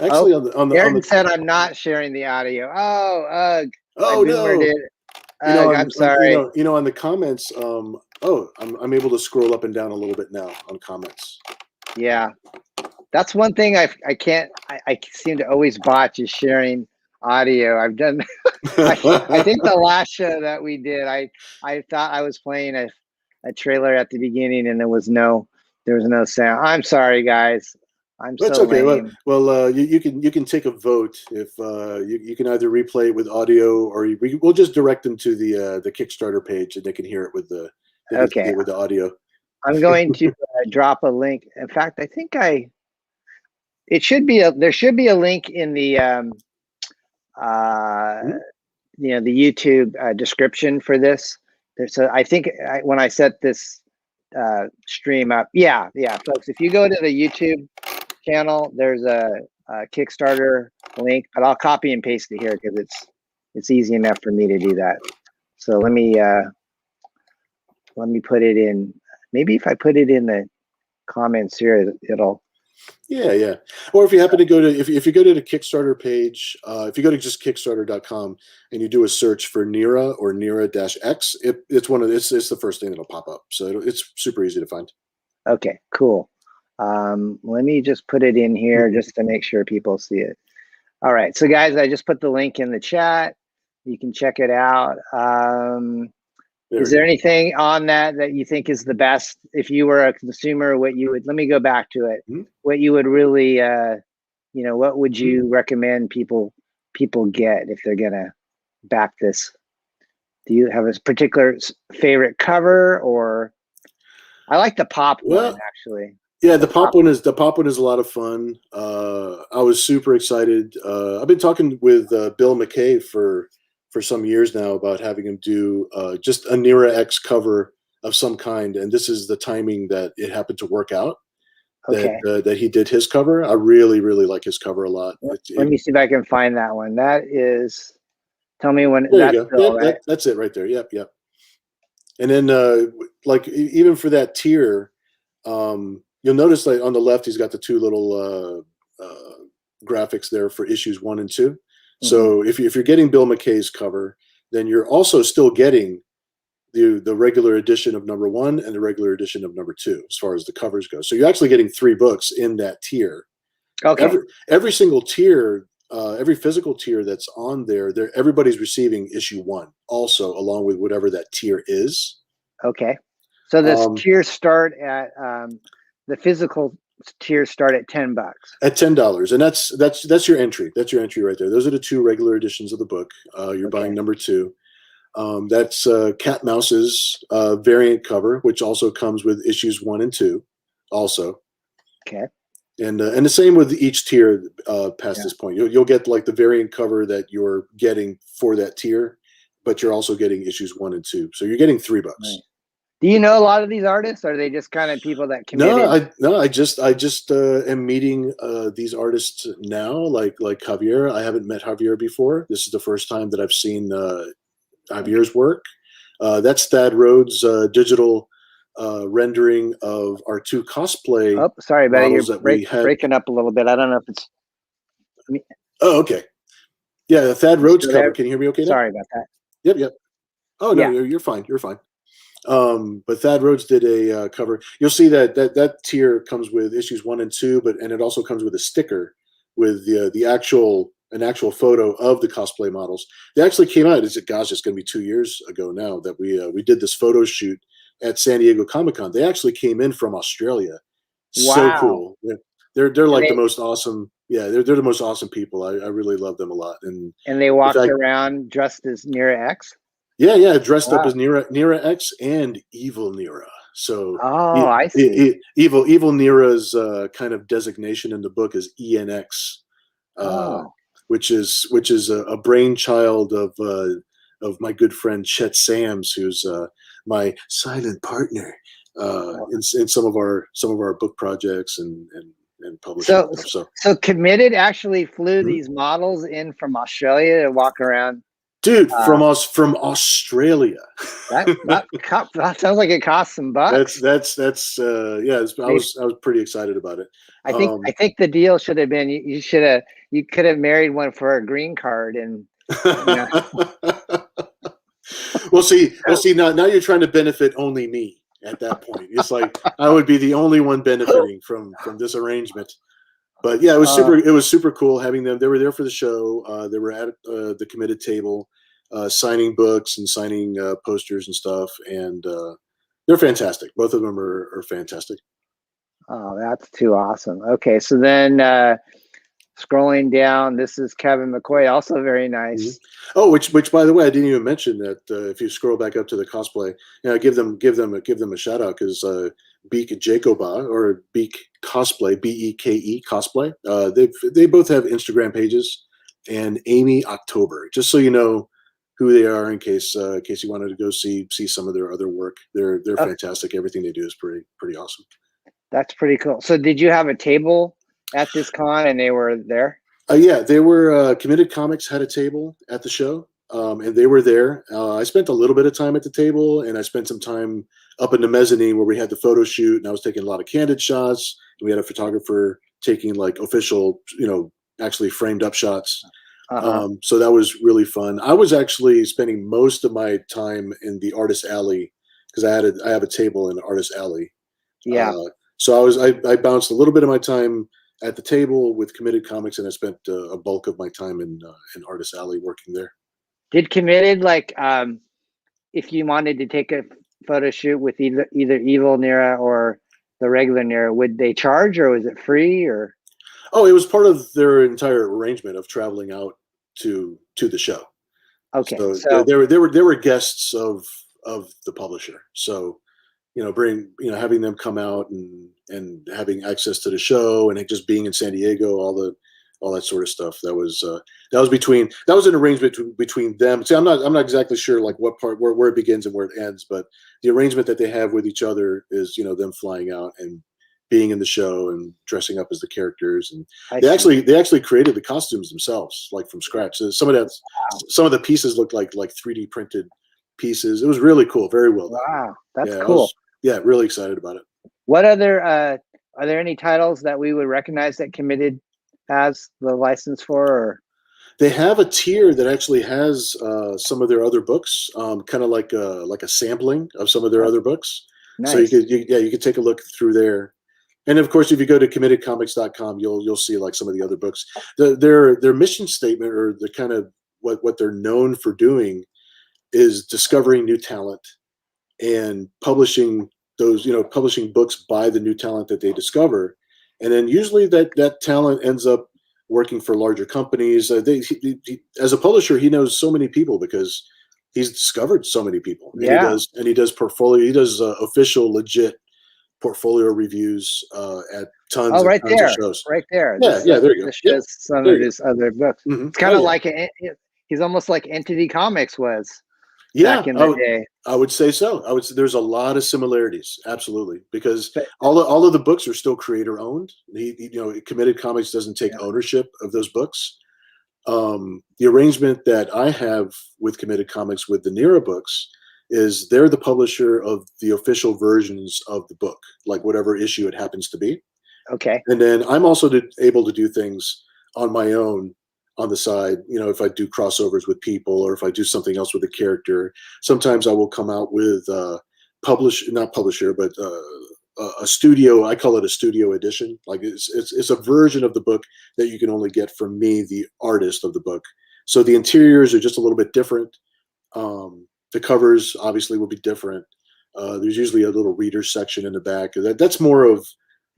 Actually, Aaron said I'm not sharing the audio. Oh, ugh. Oh no! I'm sorry. On the comments. I'm able to scroll up and down a little bit now on comments. Yeah, that's one thing I can't. I seem to always botch is sharing audio. I've done. I think the last show that we did, I thought I was playing a trailer at the beginning, and there was no sound. I'm sorry, guys. That's so okay. lame. Well, you can take a vote if you can either replay it with audio or we'll just direct them to the Kickstarter page and they can hear it with the audio. I'm going to drop a link. In fact, I think there should be a link in the the YouTube description for this. I think when I set this stream up, yeah, folks, if you go to the YouTube channel, there's a Kickstarter link, but I'll copy and paste it here because it's easy enough for me to do that. So let me put it in. Maybe if I put it in the comments here, it'll. Yeah. Or if you happen to go to if you go to the Kickstarter page, if you go to just Kickstarter.com and you do a search for Nira or Nira-X, it's the first thing that'll pop up. So it's super easy to find. Okay, cool. Let me just put it in here just to make sure people see it. All right, so guys, I just put the link in the chat. You can check it out. Is there anything on that you think is the best? If you were a consumer, let me go back to it. What you would really, what would you recommend people get if they're gonna back this? Do you have a particular favorite cover, or I like the pop one actually. Yeah, the pop one is a lot of fun. I was super excited. I've been talking with Bill McKay for some years now about having him do just a Nira X cover of some kind, and this is the timing that it happened to work out. Okay. That he did his cover. I really like his cover a lot. Let me see if I can find that one. That is. Tell me when. There you go. Right? That's it right there. Yep. And then like even for that tier. You'll notice like on the left, he's got the two little graphics there for issues 1 and 2. So if you're getting Bill McKay's cover, then you're also still getting the regular edition of number 1 and the regular edition of number 2, as far as the covers go. So you're actually getting 3 books in that tier. Okay. Every single tier, every physical tier that's on there, everybody's receiving issue 1 also, along with whatever that tier is. Okay. So this tiers start at the physical tiers start at $10. At $10, and that's your entry. That's your entry right there. Those are the 2 regular editions of the book. You're buying number 2. That's Cat Mouse's variant cover, which also comes with issues 1 and 2, also. Okay. And the same with each tier past this point. You'll get like the variant cover that you're getting for that tier, but you're also getting issues 1 and 2. So you're getting $3. Right. Do you know a lot of these artists? Or are they just kind of people that committed? No, I just am meeting these artists now, like Javier. I haven't met Javier before. This is the first time that I've seen Javier's work. That's Thad Rhodes' digital rendering of our 2 cosplay. Oh, sorry, buddy, you're breaking up a little bit. I don't know if it's. Oh, okay. Yeah, the Thad Rhodes cover. Can you hear me okay now? Sorry about that. Yep. Oh no, you're fine. You're fine. But Thad Rhodes did a cover. You'll see that tier comes with issues 1 and 2, and it also comes with a sticker with an actual photo of the cosplay models. They actually came out. It's going to be 2 years ago now that we did this photo shoot at San Diego Comic-Con. They actually came in from Australia. Wow. So cool. They're like the most awesome. Yeah, they're the most awesome people. I really love them a lot. And they walked around dressed as Nira X. Yeah, dressed up as Nira X and Evil Nira. So Oh, I see. Evil Nira's kind of designation in the book is ENX, uh, Oh, which is a brainchild of my good friend Chet Sams, who's my silent partner in some of our book projects and publishing so stuff. So, so Committed actually flew Mhm. these models in from Australia to walk around. Dude, Uh, from Australia. that sounds like it cost some bucks. That's yeah. I Maybe, was pretty excited about it. I think the deal should have been you could have married one for a green card and you know. Well, see. Now you're trying to benefit only me at that point. It's like I would be the only one benefiting from this arrangement. But yeah, it was super cool having them. They were there for the show. They were at the Committed table, signing books and signing posters and stuff. And they're fantastic. Both of them are fantastic. Oh, that's too awesome. Okay, so then scrolling down, this is Kevin McCoy, also very Mm-hmm. nice. Oh, which by the way, I didn't even mention that if you scroll back up to the cosplay, give them a shout out because Beak Jacoba or Beak Cosplay, BEKE Cosplay, they both have Instagram pages, and Amy October, just so you know who they are in case you wanted to go see some of their other work. They're Oh, fantastic. Everything they do is pretty awesome. that's pretty cool. So did you have a table at this con and they were there? Yeah, they were Committed Comics had a table at the show, and they were there. I spent a little bit of time at the table, and I spent some time up in the mezzanine where we had the photo shoot, and I was taking a lot of candid shots. And we had a photographer taking like official, actually framed up shots. Uh-huh. So that was really fun. I was actually spending most of my time in the artist alley because I have a table in the artist alley. Yeah. So I bounced a little bit of my time at the table with Committed Comics, and I spent a bulk of my time in Artist Alley working there. Did Committed if you wanted to take a photo shoot with either Evil Nira or the regular Nira, would they charge or was it free or? Oh, it was part of their entire arrangement of traveling out to the show. Okay, so they were guests of the publisher. So having them come out and having access to the show and just being in San Diego, all that sort of stuff. That was an arrangement between them. See, I'm not exactly sure like what part where it begins and where it ends, but the arrangement that they have with each other is them flying out and being in the show and dressing up as the characters, and they actually created the costumes themselves like from scratch. So some of the pieces looked like 3D printed pieces. It was really cool, very well done. Wow, that's Yeah, cool. Really excited about it. What other are there any titles that we would recognize that Committed has the license for? Or? They have a tier that actually has some of their other books, kind of like a sampling of some of their other books. Nice. So you could take a look through there. And of course, if you go to committedcomics.com, you'll see like some of the other books. Their mission statement, or the kind of what they're known for doing, is discovering new talent and publishing publishing books by the new talent that they discover, and then usually that talent ends up working for larger companies. As a publisher, he knows so many people because he's discovered so many people. Yeah, and he does portfolio. He does official, legit portfolio reviews at tons right and tons of shows. Right there. Yeah, there you go. This shows some of his other books. Mm-hmm. It's kind of like he's almost like Entity Comics was. Back in the day. I would say so. There's a lot of similarities, absolutely, because all of the books are still creator owned. Committed Comics doesn't take ownership of those books. The arrangement that I have with Committed Comics with the Nira books is they're the publisher of the official versions of the book, like whatever issue it happens to be. Okay. And then I'm also able to do things on my own on the side, if I do crossovers with people or if I do something else with a character. Sometimes I will come out with not publisher, but a studio. I call it a studio edition. Like it's a version of the book that you can only get from me, the artist of the book. So the interiors are just a little bit different. The covers obviously will be different. There's usually a little reader section in the back. That's more of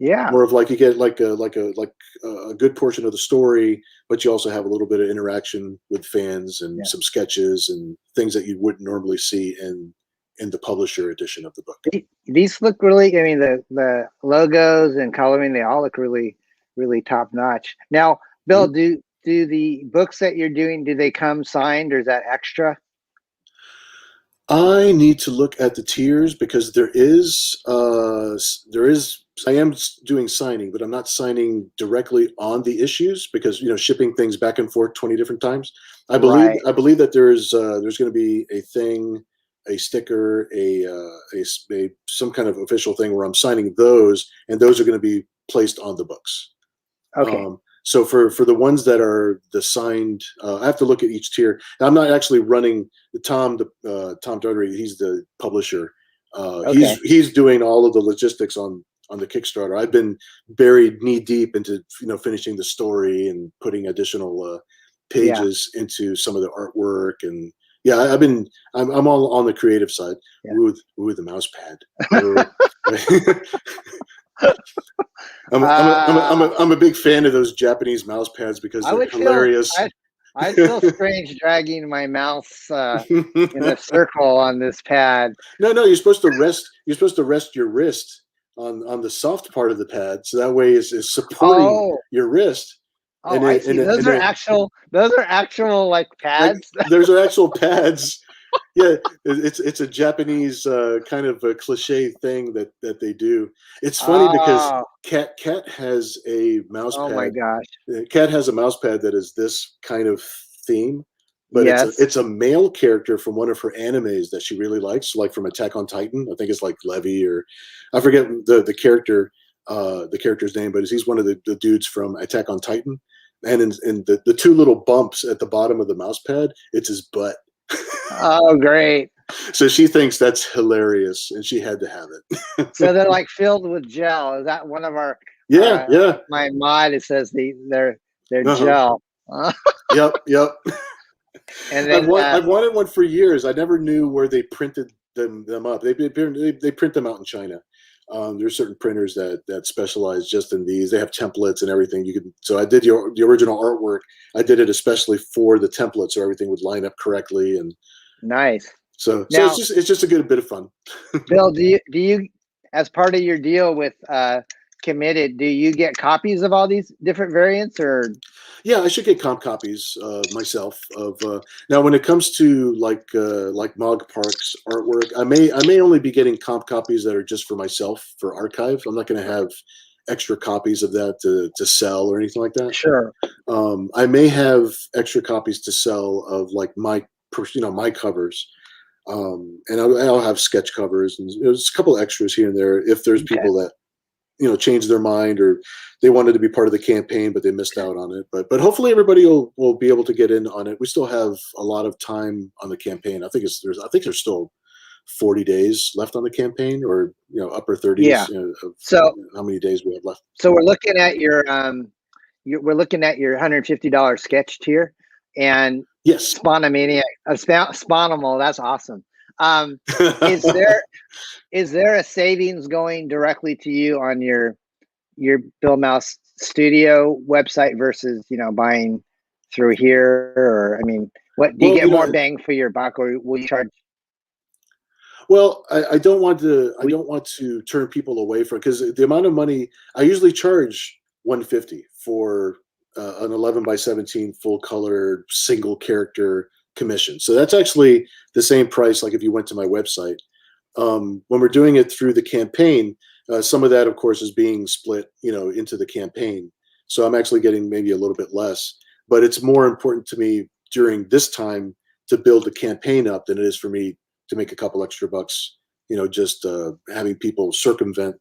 like you get like a good portion of the story, but you also have a little bit of interaction with fans and some sketches and things that you wouldn't normally see in in the publisher edition of the book. These look really, I mean, the logos and coloring, they all look really, really top notch. Now, Bill, do the books that you're doing, do they come signed, or is that extra? I need to look at the tiers because there is I am doing signing, but I'm not signing directly on the issues because, you know, shipping things back and forth 20 different times. I believe that there's going to be a thing, a sticker, some kind of official thing where I'm signing those, and those are going to be placed on the books. Okay. So for the ones that are the signed, I have to look at each tier. Now, I'm not actually running Tom Doherty. He's the publisher. Okay. He's doing all of the logistics on the Kickstarter. I've been buried knee deep into, you know, finishing the story and putting additional pages into some of the artwork, and I'm all on the creative side. Yeah. Ooh, the mouse pad. I'm a big fan of those Japanese mouse pads because they're hilarious. I feel strange dragging my mouse in a circle on this pad. No, you're supposed to rest. You're supposed to rest your wrist on the soft part of the pad, so that way is supporting your wrist. Oh, I see. Those are actual like pads. Like, those are actual pads. Yeah, it's a Japanese kind of a cliche thing that they do. It's funny because Cat has a mouse pad. Oh my gosh. Cat has a mouse pad that is this kind of theme, but it's a male character from one of her animes that she really likes, like from Attack on Titan. I think it's like Levi, or I forget the character's name, but he's one of the dudes from Attack on Titan. And in the two little bumps at the bottom of the mouse pad, it's his butt. Oh, great. So she thinks that's hilarious, and she had to have it. So they're like filled with gel. Is that one of our my mod? It says they're gel. Yep. And then I've wanted one for years. I never knew where they printed them up. They print them out in China. There's certain printers that specialize just in these. They have templates and everything. So I did the original artwork. I did it especially for the template, so everything would line up correctly. And nice. So it's just a good bit of fun. Bill, do you as part of your deal with Committed, do you get copies of all these different variants, or? Yeah, I should get comp copies myself of. Now, when it comes to like Mog Park's artwork, I may only be getting comp copies that are just for myself for archive. I'm not going to have extra copies of that to sell or anything like that. Sure. I may have extra copies to sell of like my covers, and I'll have sketch covers, and there's a couple extras here and there if there's people that change their mind, or they wanted to be part of the campaign but they missed out on it. But hopefully everybody will be able to get in on it. We still have a lot of time on the campaign. I think there's still 40 days left on the campaign, or upper 30s. Yeah. So how many days we have left? So we're looking at your $150 sketch tier, and yes, Spawnomaniac, Spawnimal. That's awesome. Is there a savings going directly to you on your Bill Mouse Studio website versus buying through here? Or I mean, what do you get more bang for your buck, or will you charge? Well, I don't want to turn people away from it, because the amount of money I usually charge $150 for an 11x17 full color single character commission. So that's actually the same price like if you went to my website. When we're doing it through the campaign, some of that, of course, is being split, into the campaign. So I'm actually getting maybe a little bit less. But it's more important to me during this time to build the campaign up than it is for me to make a couple extra bucks, just having people circumvent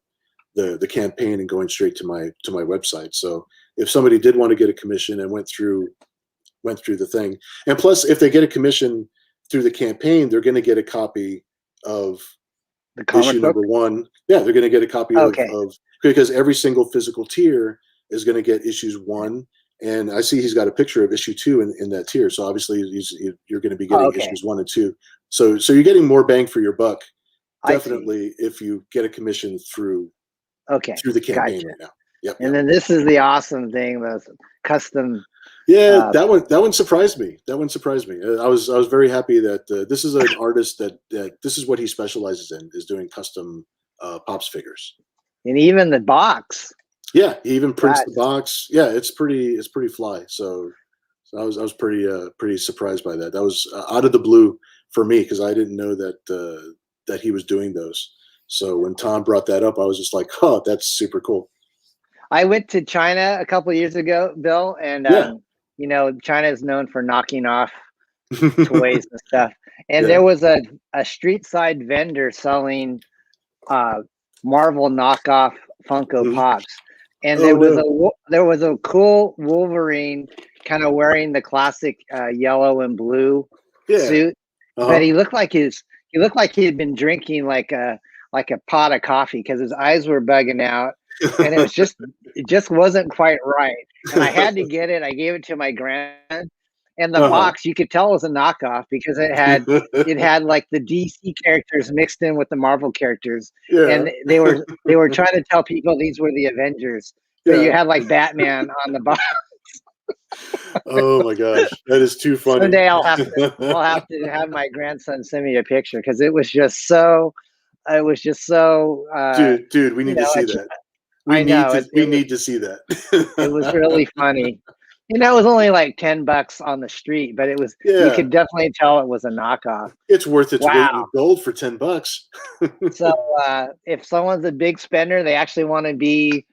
the campaign and going straight to my website. So if somebody did want to get a commission and went through the thing, and plus if they get a commission through the campaign, they're going to get a copy of the issue book? Number 1. Yeah, they're going to get a copy of because every single physical tier is going to get issues 1. And I see he's got a picture of issue 2 in that tier. So obviously you're going to be getting issues 1 and 2. So you're getting more bang for your buck. Definitely if you get a commission through the campaign right now. Yep. And then this is the awesome thing, those custom Yeah, that one surprised me. That one surprised me. I was very happy that this is an artist that this is what he specializes in, is doing custom Pops figures. And even the box. Yeah, he even prints the box. Yeah, it's pretty fly. So I was pretty surprised by that. That was out of the blue for me, because I didn't know that that he was doing those. So when Tom brought that up, I was just like, oh, that's super cool. I went to China a couple of years ago, Bill, and you know, China is known for knocking off toys and stuff. And there was a street side vendor selling Marvel knockoff Funko Pops, and there was a cool Wolverine kind of wearing the classic yellow and blue suit, but he looked like he had been drinking like a pot of coffee, because his eyes were bugging out, and it just wasn't quite right. And I had to get it. I gave it to my grand. And the box, you could tell it was a knockoff, because it had like the DC characters mixed in with the Marvel characters, and they were trying to tell people these were the Avengers. So you had like Batman on the box. Oh my gosh, that is too funny. Someday I'll have to have my grandson send me a picture, because it was just so. Dude, we need to see that. We need to see that. It was really funny. You know, it was only like $10 on the street, but it was, you could definitely tell it was a knockoff. It's worth its weight in gold for $10. So if someone's a big spender, they actually want to be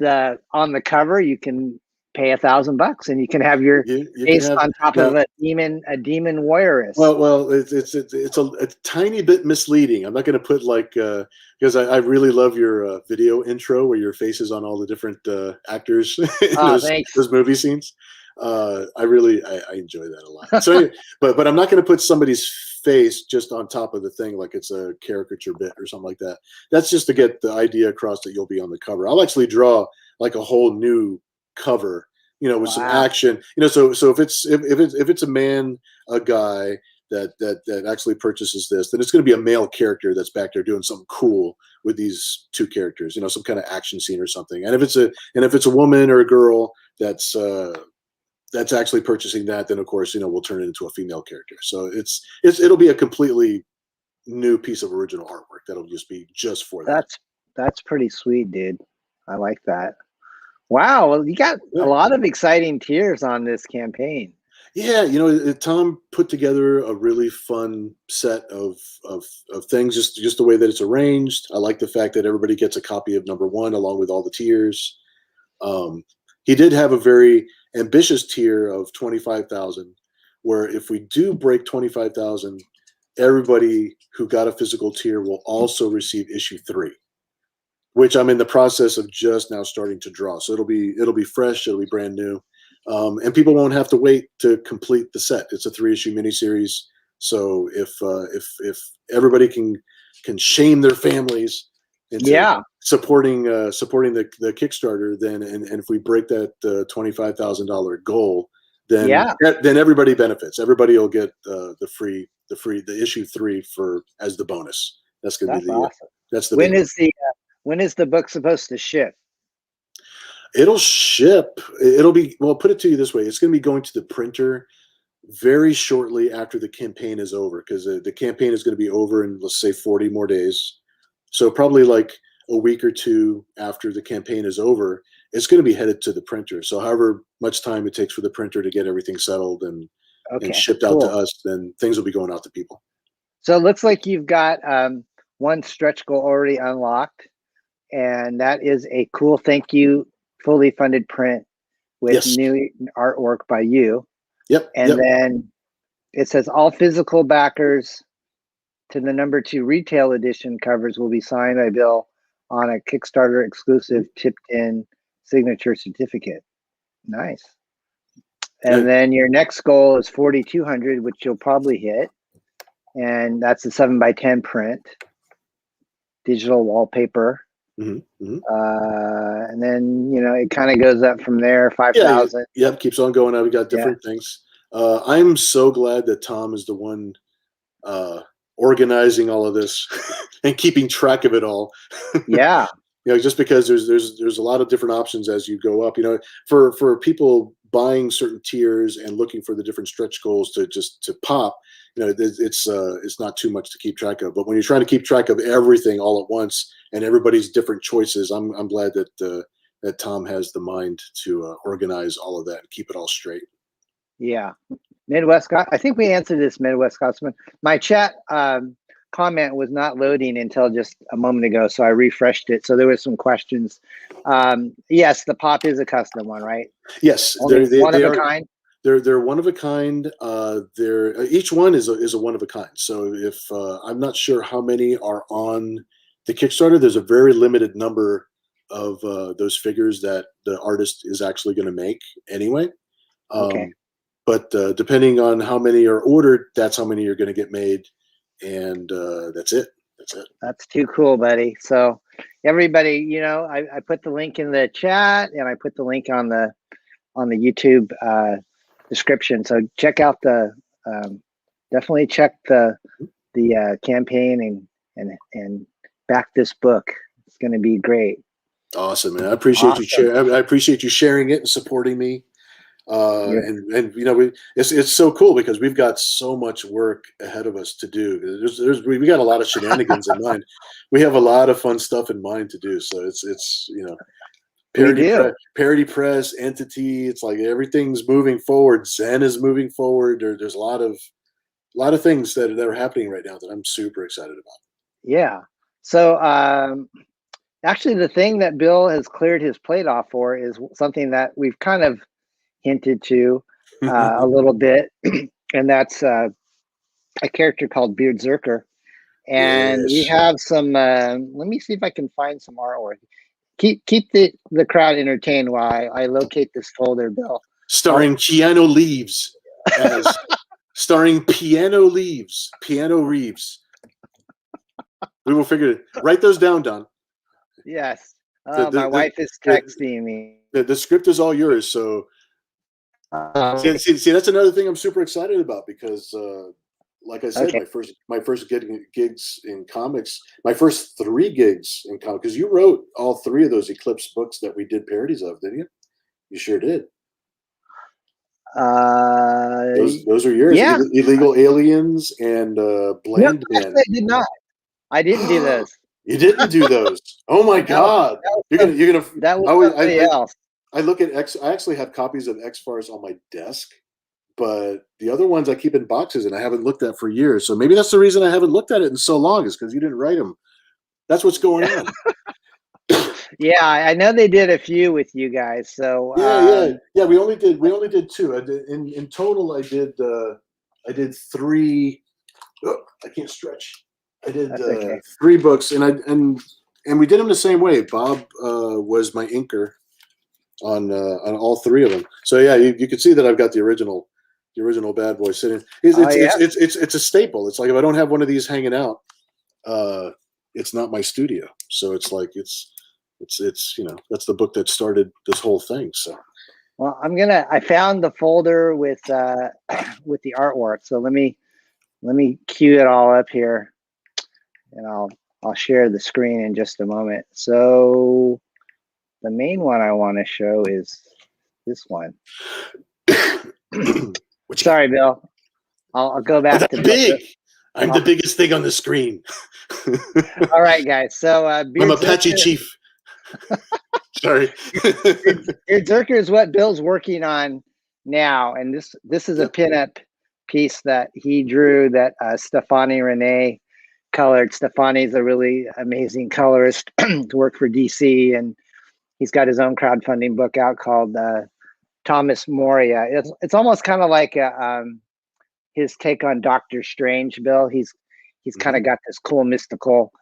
on the cover, you can pay $1,000 and you can have your face on top of a demon warrioress. Well, it's a tiny bit misleading. I'm not going to put like because I really love your video intro where your face is on all the different actors in those movie scenes. I enjoy that a lot. So, but I'm not going to put somebody's face just on top of the thing like it's a caricature bit or something like that. That's just to get the idea across that you'll be on the cover. I'll actually draw like a whole new cover, you know, with some action, you know. So if it's a guy that actually purchases this, then it's going to be a male character that's back there doing something cool with these two characters, you know, some kind of action scene or something. And if it's a woman or a girl that's actually purchasing that, then of course, you know, we'll turn it into a female character. So it'll be a completely new piece of original artwork that'll just be just for that. That's pretty sweet, dude. I like that. Wow, well, you got a lot of exciting tiers on this campaign. Yeah, you know, Tom put together a really fun set of things, just the way that it's arranged. I like the fact that everybody gets a copy of #1 along with all the tiers. He did have a very ambitious tier of 25,000, where if we do break 25,000, everybody who got a physical tier will also receive issue 3. Which I'm in the process of just now starting to draw. So it'll be fresh, it'll be brand new. And people won't have to wait to complete the set. It's a 3-issue miniseries. So if everybody can shame their families into supporting the Kickstarter, then and if we break that $25,000 goal, then everybody benefits. Everybody will get the issue 3 as the bonus. That's gonna be awesome. That's the when is the book supposed to ship? It'll ship. It'll be, well, put it to you this way. It's going to be going to the printer very shortly after the campaign is over, because the campaign is going to be over in, let's say, 40 more days. So probably like a week or two after the campaign is over, it's going to be headed to the printer. So however much time it takes for the printer to get everything settled and shipped out to us, then things will be going out to people. So it looks like you've got one stretch goal already unlocked. And that is a cool thank you, fully funded print with new artwork by you. Yep. And then it says all physical backers to the #2 retail edition covers will be signed by Bill on a Kickstarter exclusive tipped in signature certificate. Nice. And then your next goal is 4,200, which you'll probably hit. And that's a 7x10 print, digital wallpaper. And then, you know, it kind of goes up from there, 5,000. Yep, keeps on going up. We got different things. I'm so glad that Tom is the one organizing all of this and keeping track of it all. Yeah. You know, just because there's a lot of different options as you go up. You know, for people buying certain tiers and looking for the different stretch goals to pop, it's not too much to keep track of. But when you're trying to keep track of everything all at once and everybody's different choices, I'm glad that Tom has the mind to organize all of that and keep it all straight. Yeah. Midwest, I think we answered this, Midwest Scotsman. My chat comment was not loading until just a moment ago, so I refreshed it. So there were some questions. Yes, the pop is a custom one, right? Yes, one of a kind. They're one of a kind. Each one is a one of a kind. So if I'm not sure how many are on the Kickstarter, there's a very limited number of those figures that the artist is actually going to make anyway. Okay. But depending on how many are ordered, that's how many are going to get made, and that's it. That's it. That's too cool, buddy. So everybody, I put the link in the chat, and I put the link on the YouTube description. So check out definitely check the campaign and back this book. It's going to be great. Awesome, man. I appreciate you I appreciate you sharing it and supporting me. And it's so cool because we've got so much work ahead of us to do. We got a lot of shenanigans in mind. We have a lot of fun stuff in mind to do. So it's Parody Press, Entity. It's like everything's moving forward. Zen is moving forward. There's a lot of things that are happening right now that I'm super excited about. Yeah. So actually, the thing that Bill has cleared his plate off for is something that we've kind of hinted to a little bit, and that's a character called BEARDZZERKER. And we have some. Let me see if I can find some artwork. Keep the crowd entertained while I locate this folder, Bill. Starring Keanu Reeves Piano Reeves. We will figure it. Write those down, Don. Yes. My wife is texting me. The script is all yours. So see, that's another thing I'm super excited about because, like I said, my first gigs in comics, my first 3 gigs in comics, because you wrote all 3 of those Eclipse books that we did parodies of, didn't you? You sure did. Those are yours. Yeah. Illegal Aliens and Bland Man. I did not. I didn't do those. You didn't do those. Oh my God! You're gonna. That was somebody else. I look at I actually have copies of X-Farce on my desk, but the other ones I keep in boxes and I haven't looked at for years. So maybe that's the reason I haven't looked at it in so long is because you didn't write them. That's what's going on. Yeah, I know they did a few with you guys. So yeah. We only did 2. In total, I did 3. Oh, I can't stretch. I did 3 books, and we did them the same way. Bob was my inker on all 3 of them. So yeah, you can see that I've got the original bad boy sitting. It's a staple. It's like if I don't have one of these hanging out, it's not my studio. So it's like it's that's the book that started this whole thing. So well, I found the folder with the artwork. So let me cue it all up here. And I'll share the screen in just a moment. So the main one I want to show is this one. Sorry, Bill. I'll go back to big. I'm the biggest thing on the screen. All right, guys. So I'm Apache Chief. Sorry. BEARDZZERKER is what Bill's working on now, and this is a pinup piece that he drew that Stefani Renee colored. Stefani's a really amazing colorist to work for DC, and he's got his own crowdfunding book out called Thomas Moria. It's almost kind of like his take on Doctor Strange, Bill. He's kind of got this cool mystical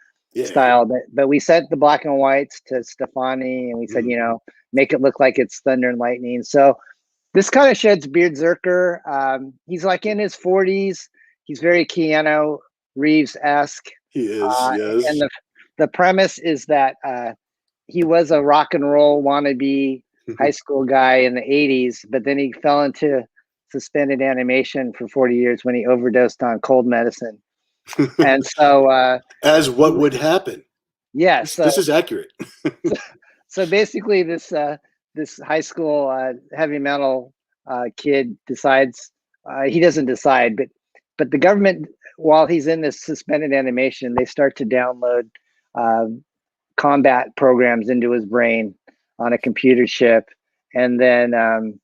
style, but we sent the black and whites to Stefani, and we said, make it look like it's thunder and lightning. So this kind of sheds BEARDZZERKER. He's like in his 40s. He's very Keanu Reeves-esque. He is, yes. And the premise is that he was a rock and roll wannabe high school guy in the 80s, but then he fell into suspended animation for 40 years when he overdosed on cold medicine. And so as what would happen. Yes. This is accurate. So basically this high school heavy metal kid decides, he doesn't decide, but the government, while he's in this suspended animation, they start to download combat programs into his brain on a computer chip. And then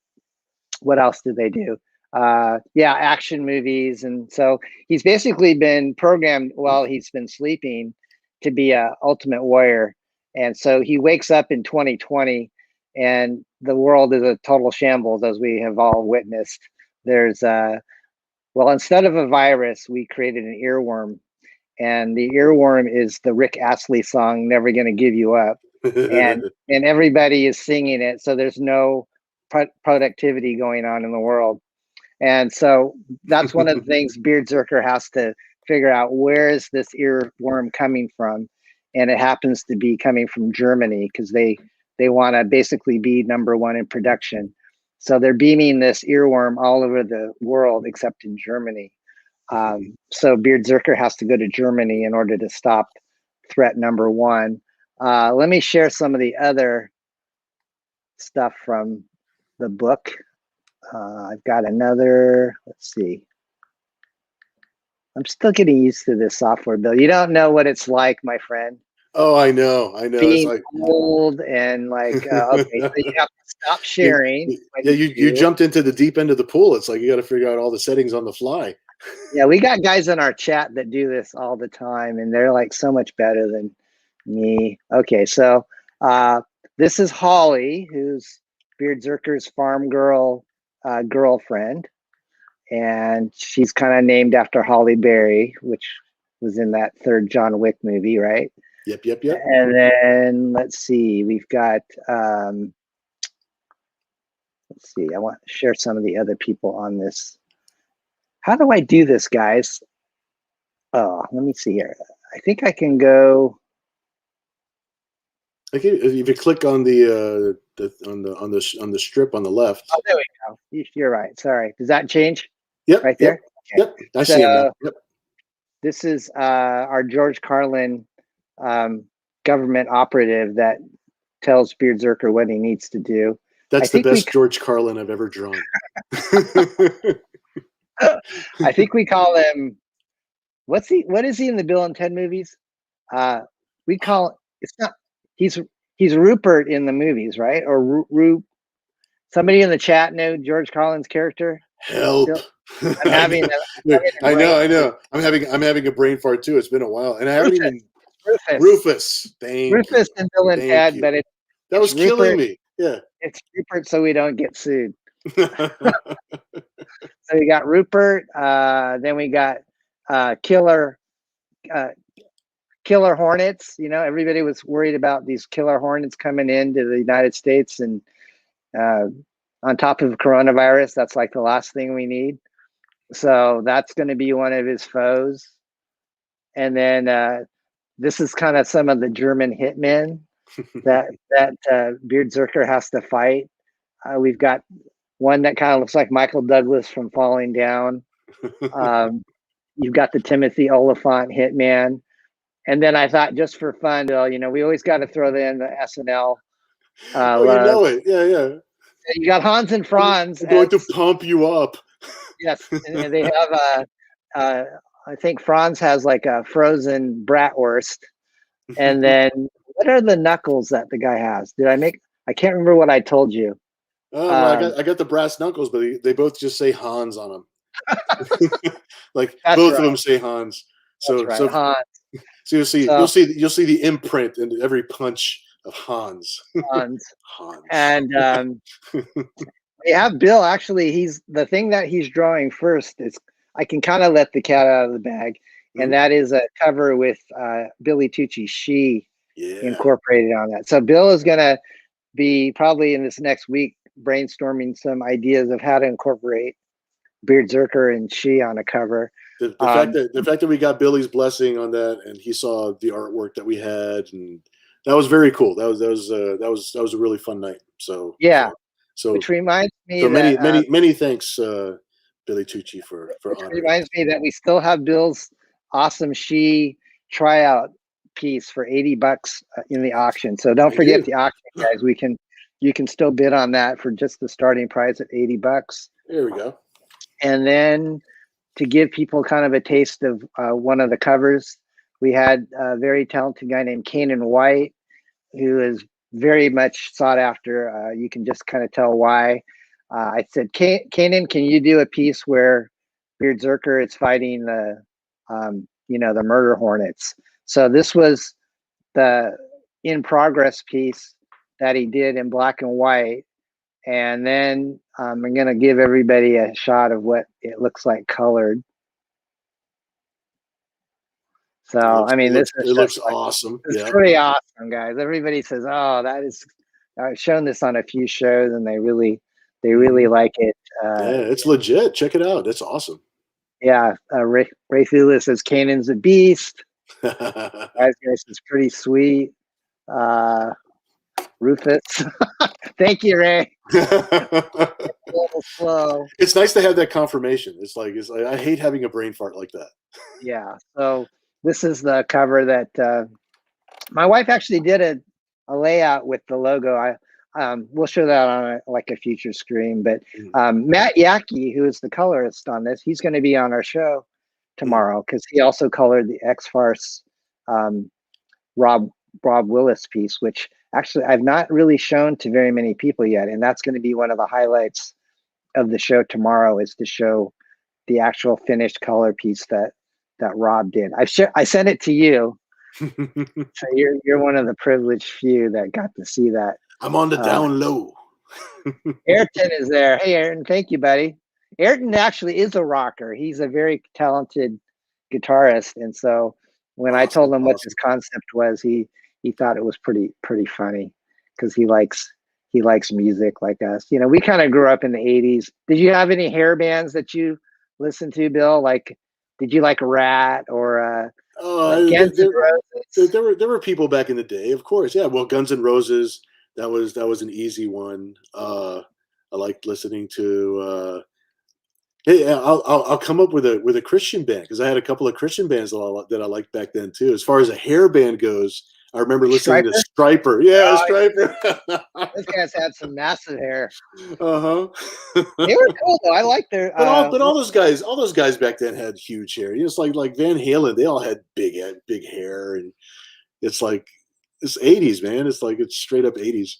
what else did they do? Action movies. And so he's basically been programmed while he's been sleeping to be a ultimate warrior. And so he wakes up in 2020 and the world is a total shambles, as we have all witnessed. There's instead of a virus, we created an earworm, and the earworm is the Rick Astley song "Never Gonna Give You Up," and everybody is singing it. So there's no productivity going on in the world, and so that's one of the things BEARDZZERKER has to figure out. Where is this earworm coming from? And it happens to be coming from Germany, because they want to basically be #1 in production. So they're beaming this earworm all over the world except in Germany. So BEARDZZERKER has to go to Germany in order to stop threat #1. Let me share some of the other stuff from the book. I've got another, let's see. I'm still getting used to this software, Bill. You don't know what it's like, my friend. Oh, I know. Being old and like, okay, so you have to stop sharing. You jumped into the deep end of the pool. It's like you got to figure out all the settings on the fly. Yeah, we got guys in our chat that do this all the time, and they're like so much better than me. Okay, so this is Holly, who's BEARDZZERKER's farm girl girlfriend, and she's kind of named after Holly Berry, which was in that third John Wick movie, right? Yep. And then let's see, we've got let's see, I want to share some of the other people on this. How do I do this, guys? Oh, let me see here. I think I can go. Okay, if you click on the strip on the left. Oh, there we go. You're right. Sorry. Does that change? Yep. Right there. Yep. Okay. Yep. I see him now. Yep. This is our George Carlin government operative that tells BEARDZZERKER what he needs to do. That's the best George Carlin I've ever drawn. I think we call him, what is he in the Bill and Ted movies? We call, it's not, he's Rupert in the movies, right? Or somebody in the chat know George Carlin's character? Help. I'm having I know. I'm having a brain fart too. It's been a while. And I haven't even Rufus. Rufus and Bill and Ted, but that was killing me. Yeah. It's Rupert, so we don't get sued. So we got Rupert, then we got killer hornets. You know, everybody was worried about these killer hornets coming into the United States, and on top of coronavirus, that's like the last thing we need. So that's going to be one of his foes. And then this is kind of some of the German hitmen that BEARDZZERKER has to fight. We've got one that kind of looks like Michael Douglas from Falling Down. You've got the Timothy Oliphant hitman. And then I thought, just for fun, Bill, you know, we always got to throw in the SNL. Oh, you know it. Yeah. You got Hans and Franz. I'm going to pump you up. Yes, and they have I think Franz has like a frozen bratwurst. And then what are the knuckles that the guy has? I can't remember what I told you. Oh, I got the brass knuckles, but they both just say Hans on them. Like That's both right. of them say Hans. So That's right, Hans. So you'll see the imprint in every punch of Hans. Hans. And we have Bill. Actually, he's the thing that he's drawing first is, I can kind of let the cat out of the bag, and that is a cover with Billy Tucci's She incorporated on that. So Bill is going to be probably in this next week brainstorming some ideas of how to incorporate BEARDZZERKER and She on a cover. The fact that we got Billy's blessing on that, and he saw the artwork that we had, and that was very cool. That was a really fun night. So yeah. So which reminds me, so many thanks, Billy Tucci for reminds me that we still have Bill's awesome She tryout piece for $80 in the auction. So don't forget the auction, guys. We can You can still bid on that for just the starting price at $80. There we go. And then to give people kind of a taste of one of the covers, we had a very talented guy named Kanan White, who is very much sought after. You can just kind of tell why. I said, Kanan, can you do a piece where Beardzerker is fighting the, the murder hornets? So this was the in progress piece that he did in black and white. And then I'm going to give everybody a shot of what it looks like colored. So, this looks awesome. It's pretty awesome, guys. Everybody says, "Oh, that is." I've shown this on a few shows, and they really like it. Yeah, it's legit. Check it out. That's awesome. Yeah, Ray Thula says Kanan's a beast. Guys, is pretty sweet. Rufus, thank you, Ray. A little slow. It's nice to have that confirmation. It's like I hate having a brain fart like that. Yeah. So this is the cover that my wife actually did a layout with the logo. We'll show that on a future screen. But Matt Yackey, who is the colorist on this, he's going to be on our show tomorrow because he also colored the X-Farce Rob Willis piece, which actually I've not really shown to very many people yet, and that's going to be one of the highlights of the show tomorrow, is to show the actual finished color piece that Rob did. I sent it to you, so you're one of the privileged few that got to see that. I'm on the down low. Ayrton is there. Hey, Ayrton, thank you, buddy. Ayrton actually is a rocker. He's a very talented guitarist, and so when I told him what his concept was, he thought it was pretty funny because he likes music like us. We kind of grew up in the 80s. Did you have any hair bands that you listened to, Bill? Like, did you like Rat or Guns N' Roses? There were people back in the day, of course. Yeah, well, Guns N' Roses, that was an easy one. I liked listening to hey, I'll come up with a Christian band, because I had a couple of Christian bands that I liked back then too. As far as a hair band goes, I remember listening to Striper. Yeah, Striper. Those guys had some massive hair. They were cool though. I like their. But all those guys back then had huge hair. It's like Van Halen. They all had big hair, and it's like it's 80s, man. It's like it's straight up 80s.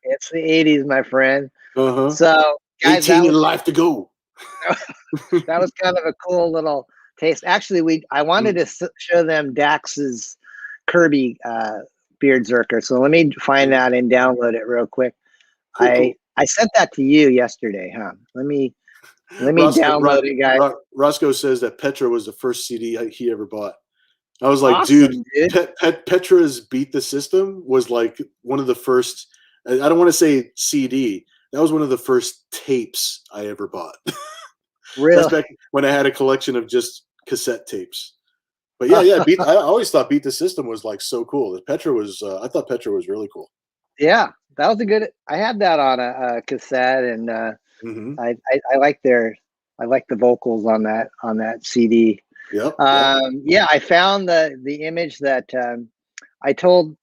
It's the 80s, my friend. So, guys, 18 and life to go. That was kind of a cool little taste. Actually, I wanted to show them Dax's Kirby Beardzerker. So let me find that and download it real quick. Cool. I sent that to you yesterday, huh? Let me download it, guys. Roscoe says that Petra was the first CD he ever bought. I was like, awesome, dude. Petra's Beat the System was like one of the first. I don't want to say CD. That was one of the first tapes I ever bought. Really? That's back when I had a collection of just cassette tapes. But yeah. I always thought Beat the System was like so cool. Petra was. I thought Petra was really cool. Yeah, that was a good. I had that on a cassette, and I like the vocals on that CD. Yep. Yeah, I found the image that I thought,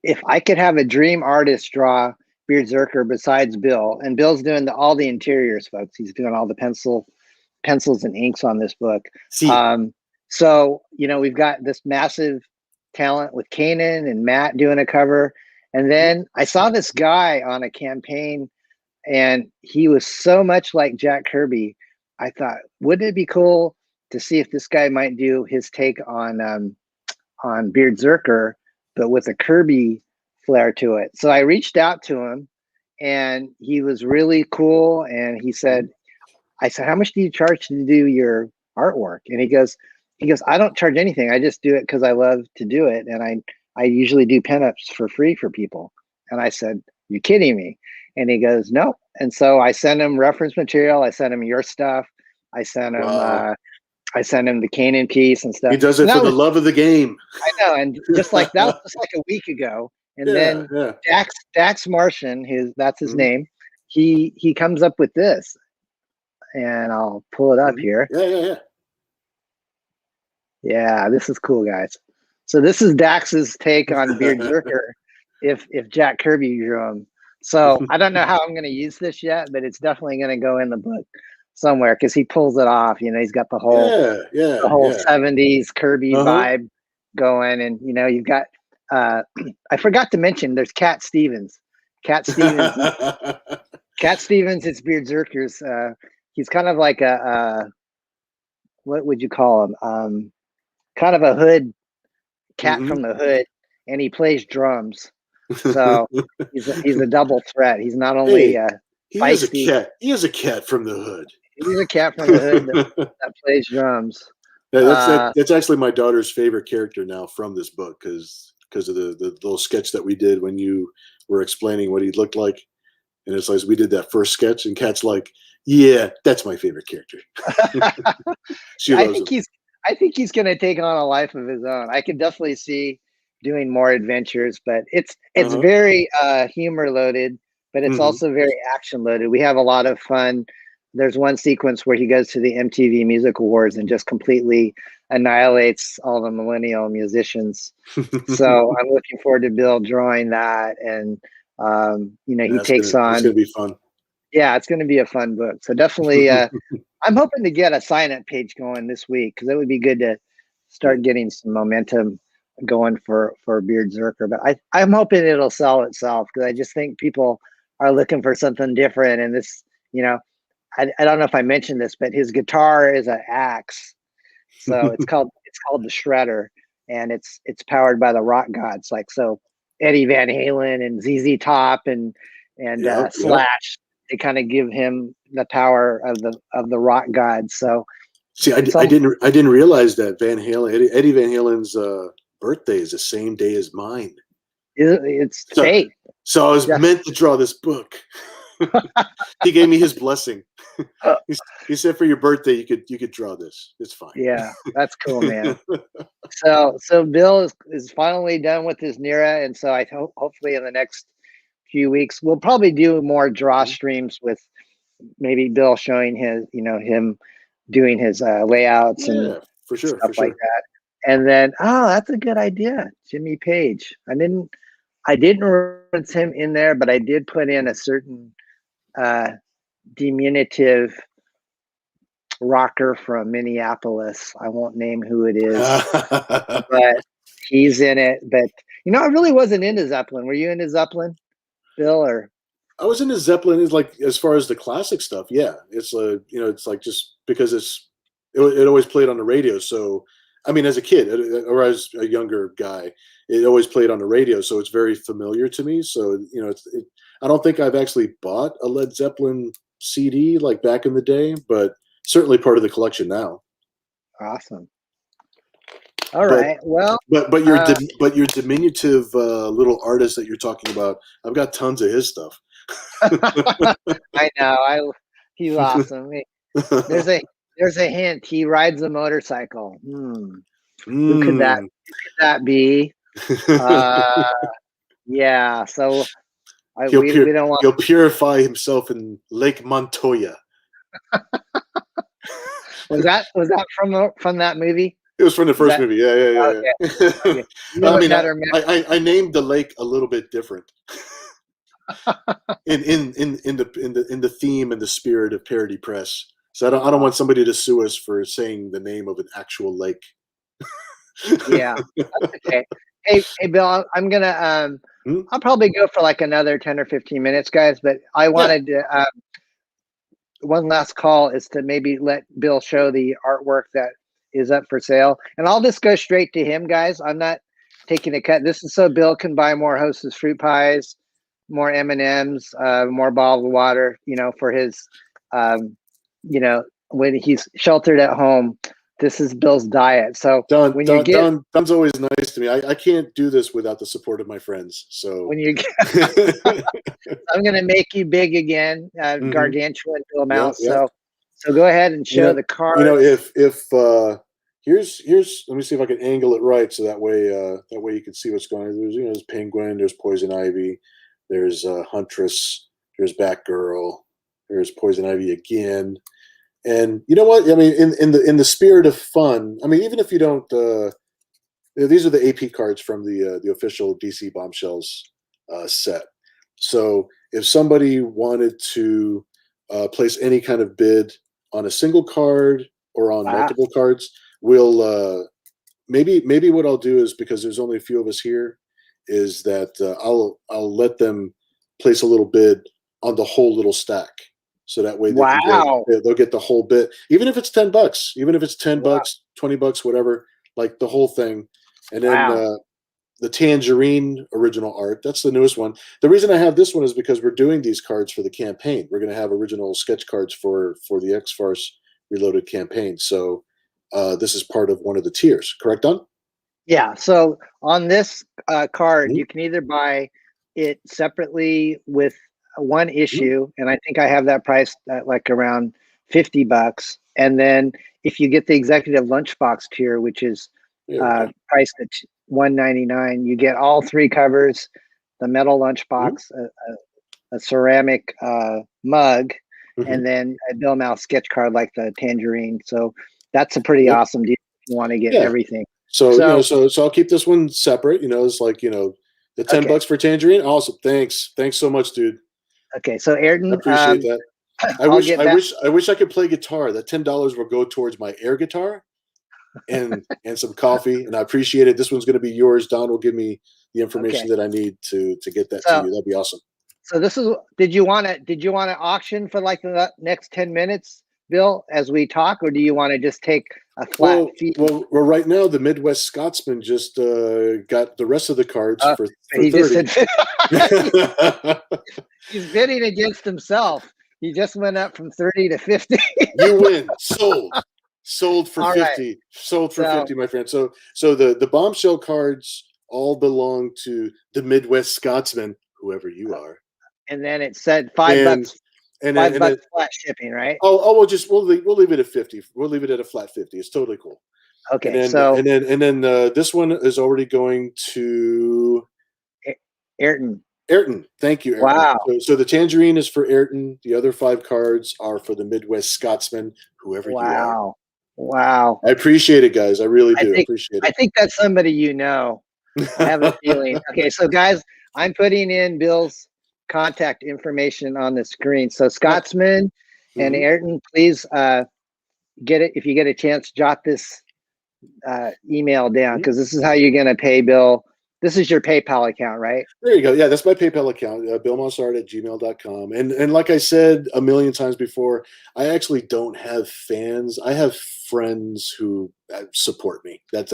if I could have a dream artist draw Beardzerker besides Bill, and Bill's doing all the interiors, folks. He's doing all the pencils and inks on this book. So, we've got this massive talent with Kanan and Matt doing a cover. And then I saw this guy on a campaign, and he was so much like Jack Kirby. I thought, wouldn't it be cool to see if this guy might do his take on Beardzerker, but with a Kirby flair to it. So I reached out to him, and he was really cool. And I said, how much do you charge to do your artwork? And he goes, I don't charge anything. I just do it because I love to do it. And I usually do pinups for free for people. And I said, you kidding me? And he goes, no. And so I sent him reference material. I sent him your stuff. I sent him the Kanan piece and stuff. He does it for the love of the game. I know. And just like that was just like a week ago. And then Dax Martian, that's his name. He comes up with this, and I'll pull it up here. Yeah. Yeah, this is cool, guys. So this is Dax's take on Beardzerker if Jack Kirby drew him. So I don't know how I'm going to use this yet, but it's definitely going to go in the book somewhere because he pulls it off. You know, he's got the whole 70s Kirby vibe going, and you know, you've got I forgot to mention there's Cat Stevens. Cat Stevens. Cat Stevens is Beardzerker's. He's kind of like a what would you call him? Kind of a hood cat from the hood, and he plays drums. So he's a double threat. He's not only he is a cat. He is a cat from the hood. He's a cat from the hood that plays drums. That's actually my daughter's favorite character now from this book because of the little sketch that we did when you were explaining what he looked like, and it's like we did that first sketch, and Kat's like, "Yeah, that's my favorite character." I think he's going to take on a life of his own. I can definitely see doing more adventures, but it's very humor loaded, but it's also very action loaded. We have a lot of fun. There's one sequence where he goes to the MTV Music Awards and just completely annihilates all the millennial musicians. So I'm looking forward to Bill drawing that, and you know, he takes on. It's going to be fun. Yeah, it's going to be a fun book. So definitely, I'm hoping to get a sign-up page going this week because it would be good to start getting some momentum going for Beardzerker. But I'm hoping it'll sell itself because I just think people are looking for something different. And this, you know, I don't know if I mentioned this, but his guitar is an axe, so it's called the Shredder, and it's powered by the rock gods, like so Eddie Van Halen and ZZ Top and Slash. They kind of give him the power of the rock gods. So see, I didn't realize that Eddie Van Halen's birthday is the same day as mine. It's fate. So I was meant to draw this book. He gave me his blessing. He said for your birthday you could draw this. It's fine. Yeah, that's cool, man. So Bill is finally done with his Nira, and so I hope hopefully in the next few weeks we'll probably do more draw streams with maybe Bill showing him doing his layouts and for sure like that. And then that's a good idea, Jimmy Page. I didn't reference him in there, but I did put in a certain diminutive rocker from Minneapolis. I won't name who it is, but he's in it. But I really wasn't into Zeppelin. Were you into Zeppelin, Bill? Or I was into Zeppelin. Is like as far as the classic stuff. Yeah, it's it's like just because it always played on the radio. So I mean, as a kid or as a younger guy, it always played on the radio. So it's very familiar to me. So I don't think I've actually bought a Led Zeppelin CD like back in the day, but certainly part of the collection now. Awesome. All right. Well, but your diminutive little artist that you're talking about, I've got tons of his stuff. I know. He's awesome. There's a hint. He rides a motorcycle. Who could that be? Yeah. So we don't want. He'll purify himself in Lake Montoya. Was that from that movie? It was from the first movie. Yeah. Okay. I mean, I named the lake a little bit different. in the theme and the spirit of Parody Press. So I don't want somebody to sue us for saying the name of an actual lake. Yeah. Okay. Hey, Bill, I'm gonna I'll probably go for like another 10 or 15 minutes, guys. But I wanted to one last call is to maybe let Bill show the artwork that is up for sale, and I'll just go straight to him, guys. I'm not taking a cut. This is so Bill can buy more Hostess fruit pies, more M&Ms, more bottled water, for his, when he's sheltered at home. This is Bill's diet. So Don's always nice to me. I can't do this without the support of my friends. So when you get, I'm going to make you big again, gargantuan Bill Mouse. So go ahead and show the card. If here's let me see if I can angle it right so that way you can see what's going on. There's Penguin, there's Poison Ivy, there's Huntress, there's Batgirl, there's Poison Ivy again. And you know what? I mean, in the spirit of fun, I mean, even if you don't these are the AP cards from the official DC Bombshells set. So if somebody wanted to place any kind of bid on a single card or on multiple cards, we'll maybe what I'll do is, because there's only a few of us here, is that I'll let them place a little bid on the whole little stack, so that way they'll get the whole bit, even if it's $10, even if it's $10, $20, whatever, like the whole thing. And then the Tangerine original art, that's the newest one. The reason I have this one is because we're doing these cards for the campaign. We're going to have original sketch cards for the X-Farce Reloaded campaign. So this is part of one of the tiers, correct, Don? Yeah. So on this card, you can either buy it separately with one issue, and I think I have that priced at like around $50. And then if you get the executive lunchbox tier, which is priced at $199, you get all 3 covers, the metal lunchbox, a ceramic mug, and then a Bill Mouse sketch card like the Tangerine. So that's a pretty awesome deal if you want to get everything. So I'll keep this one separate. It's like, the $10 for Tangerine. Awesome. Thanks so much, dude. Okay. So Ayrton, I appreciate that. I wish I could play guitar. That $10 will go towards my air guitar and some coffee, and I appreciate it. This one's going to be yours. Don will give me the information that I need to get that to you. That'd be awesome. So this is, did you want to auction for like the next 10 minutes, Bill, as we talk, or do you want to just take a flat fee? Well, right now the Midwest Scotsman just got the rest of the cards for 30. Just said, he's bidding against himself. He just went up from 30 to 50. You win. Sold for 50. Right. Sold for 50, my friend. So the bombshell cards all belong to the Midwest Scotsman, whoever you are. And then it said $5 $5 flat shipping, right? We'll leave it at 50. We'll leave it at a flat 50. It's totally cool. Okay. And then this one is already going to Ayrton. Thank you, Ayrton. Wow. So the Tangerine is for Ayrton. The other 5 cards are for the Midwest Scotsman, whoever you are. Wow. I appreciate it, guys. I really do appreciate it. I think that's somebody you know. I have a feeling. Okay, so guys, I'm putting in Bill's contact information on the screen. So Scotsman and Ayrton, please get it. If you get a chance, jot this email down, because this is how you're going to pay Bill. This is your PayPal account, right? There you go. Yeah, that's my PayPal account, billmossart@gmail.com. And like I said a million times before, I actually don't have fans. I have friends who support me. That's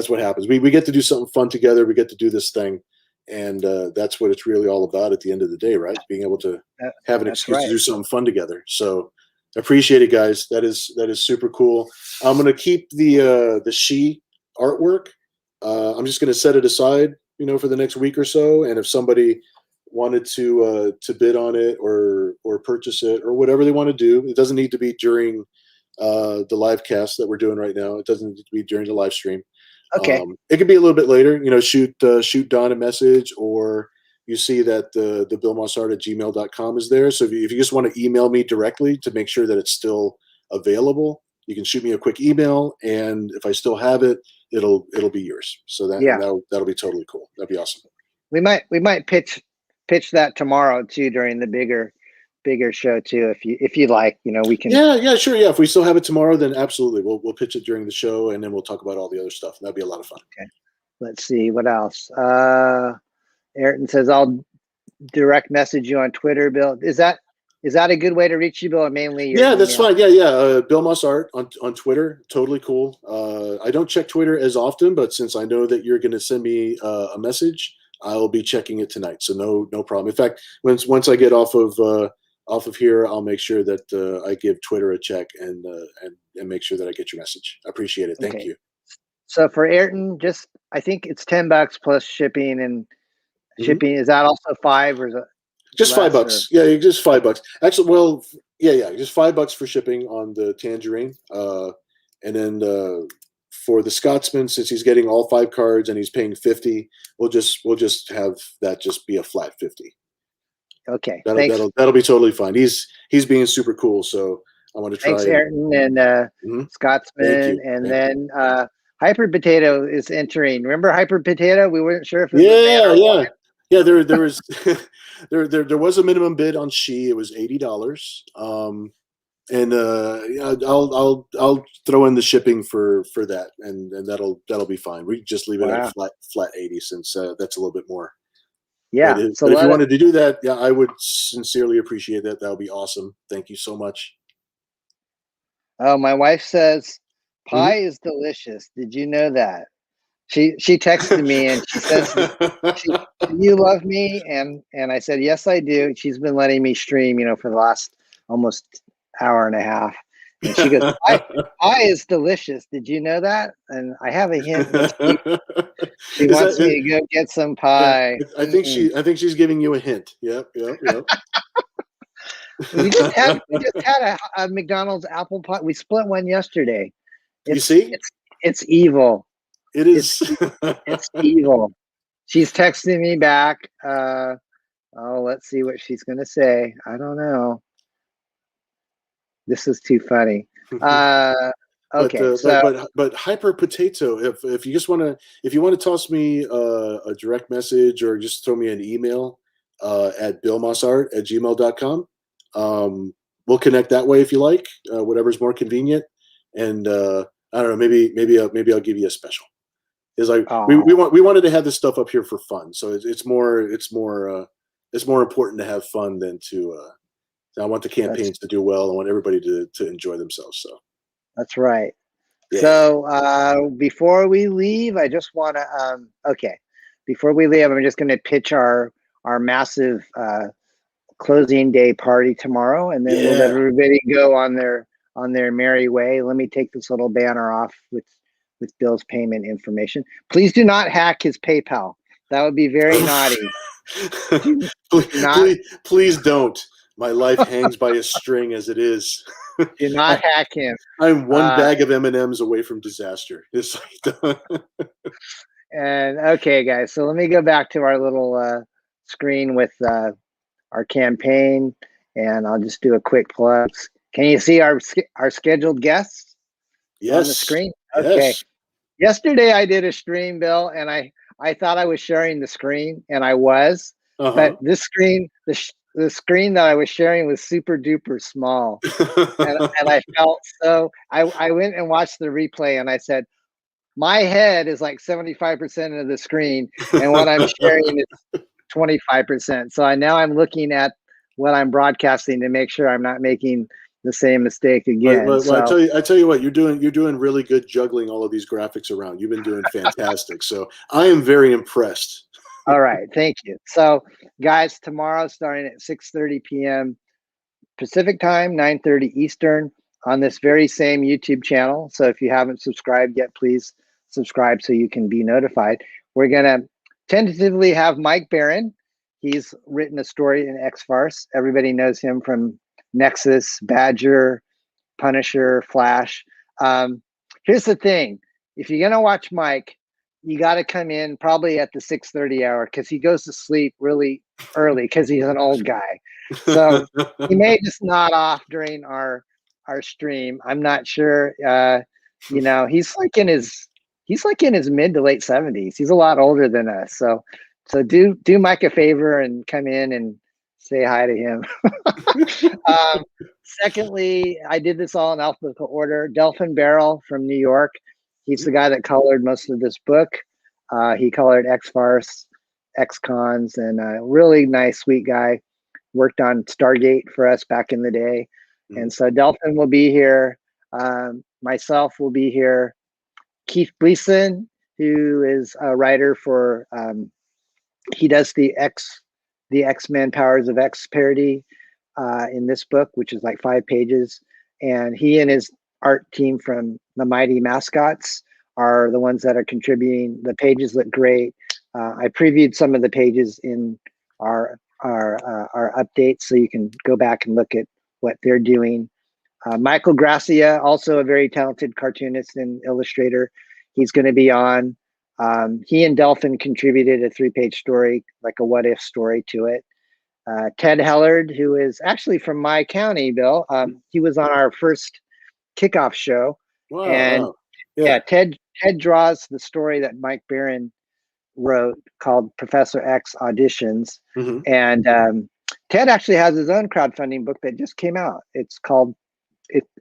what happens. We get to do something fun together. We get to do this thing. And that's what it's really all about at the end of the day, right? Being able to have an excuse to do something fun together. So appreciate it, guys. That is super cool. I'm going to keep the she artwork. I'm just going to set it aside, for the next week or so. And if somebody wanted to bid on it or purchase it or whatever they want to do, it doesn't need to be during the live cast that we're doing right now. It doesn't need to be during the live stream. Okay. It could be a little bit later, shoot Don a message, or you see that the billmossart@gmail.com is there. So if you just want to email me directly to make sure that it's still available, you can shoot me a quick email, and if I still have it, it'll be yours. So that'll be totally cool. That'd be awesome. We might pitch that tomorrow too, during the bigger show too, if you like, we can. Yeah, sure. Yeah, if we still have it tomorrow, then absolutely, we'll pitch it during the show, and then we'll talk about all the other stuff. That'd be a lot of fun. Okay, let's see what else. Ayrton says I'll direct message you on Twitter, Bill. Is that a good way to reach you, Bill, or mainly your email? That's fine. Yeah. Bill Mossart on Twitter, totally cool. I don't check Twitter as often, but since I know that you're going to send me a message, I'll be checking it tonight. So no problem. In fact, once I get off of here, I'll make sure that I give Twitter a check and make sure that I get your message. I appreciate it. Thank you. So for Ayrton, I think it's $10 plus shipping, and shipping, is that also 5 or is it just $5? Or? Yeah, just $5. Actually, well, yeah, just $5 for shipping on the Tangerine, and then for the Scotsman, since he's getting all 5 cards and he's paying $50, we'll just have that just be a flat $50. Okay, that'll be totally fine. He's being super cool, so I want to try. Thanks, Ayrton and Scotsman, and then Hyper Potato is entering. Remember Hyper Potato? We weren't sure if it was a man or woman. Yeah. There was there was a minimum bid on She. It was $80. And I'll throw in the shipping for that, and that'll be fine. We just leave it at flat 80 since that's a little bit more. Yeah. But if you wanted to do that, yeah, I would sincerely appreciate that. That would be awesome. Thank you so much. Oh, my wife says pie is delicious. Did you know that? She texted me and she says, "Do you love me?" And I said, "Yes, I do." She's been letting me stream, for the last almost hour and a half. And she goes, pie is delicious. Did you know that? And I have a hint. She wants me to go get some pie. Yeah, I think she's giving you a hint. Yep. We just had a McDonald's apple pie. We split one yesterday. You see? It's evil. It is. It's evil. She's texting me back. Let's see what she's gonna say. I don't know. This is too funny. Okay, but Hyper Potato. If you just if you want to toss me a direct message or just throw me an email at billmossart@gmail.com, we'll connect that way if you like. Whatever's more convenient, and I don't know. Maybe I'll give you a special. It's like we wanted to have this stuff up here for fun, so it's more important to have fun than to. I want the campaigns to do well. I want everybody to enjoy themselves. So that's right. Yeah. So before we leave, I just want to before we leave, I'm just going to pitch our massive closing day party tomorrow, and then we'll let everybody go on their merry way. Let me take this little banner off with Bill's payment information. Please do not hack his PayPal. That would be very naughty. Please don't. My life hangs by a string as it is. Do not hack him. I'm one bag of M&Ms away from disaster. And okay, guys. So let me go back to our little screen with our campaign, and I'll just do a quick plug. Can you see our scheduled guests on the screen? Okay. Yes. Yesterday I did a stream, Bill, and I thought I was sharing the screen, and I was, but this screen, the screen that I was sharing was super duper small, and I felt so. I went and watched the replay, and I said, my head is like 75% of the screen, and what I'm sharing is 25%. So I'm looking at what I'm broadcasting to make sure I'm not making the same mistake again. Well, I tell you what, you're doing really good juggling all of these graphics around. You've been doing fantastic. So I am very impressed. All right, thank you. So, guys, tomorrow starting at 6:30 p.m. Pacific time, 9:30 Eastern, on this very same YouTube channel. So if you haven't subscribed yet, please subscribe so you can be notified. We're gonna tentatively have Mike Barron. He's written a story in X-Farce. Everybody knows him from Nexus, Badger, Punisher, Flash. Here's the thing: if you're gonna watch Mike, you got to come in probably at the 6:30 hour, because he goes to sleep really early because he's an old guy. So he may just nod off during our stream. I'm not sure. He's like in his mid to late 70s. He's a lot older than us. So do Mike a favor and come in and say hi to him. Secondly, I did this all in alphabetical order. Delphin Barrel from New York. He's the guy that colored most of this book. He colored X-Farce, X-Cons, and a really nice, sweet guy. Worked on Stargate for us back in the day. And so Delphin will be here. Myself will be here. Keith Gleason, who is a writer for, he does the X-Men Powers of X parody in this book, which is like 5 pages. And he and his art team from the Mighty Mascots are the ones that are contributing. The pages look great. I previewed some of the pages in our updates, so you can go back and look at what they're doing. Michael Gracia, also a very talented cartoonist and illustrator. He's going to be on. He and Delphin contributed a 3-page story, like a what if story to it. Ted Hellard, who is actually from my county, Bill. He was on our first kickoff show. Wow, and wow. Yeah. Ted Ted draws the story that Mike Barron wrote called Professor X Auditions. And Ted actually has his own crowdfunding book that just came out. It's called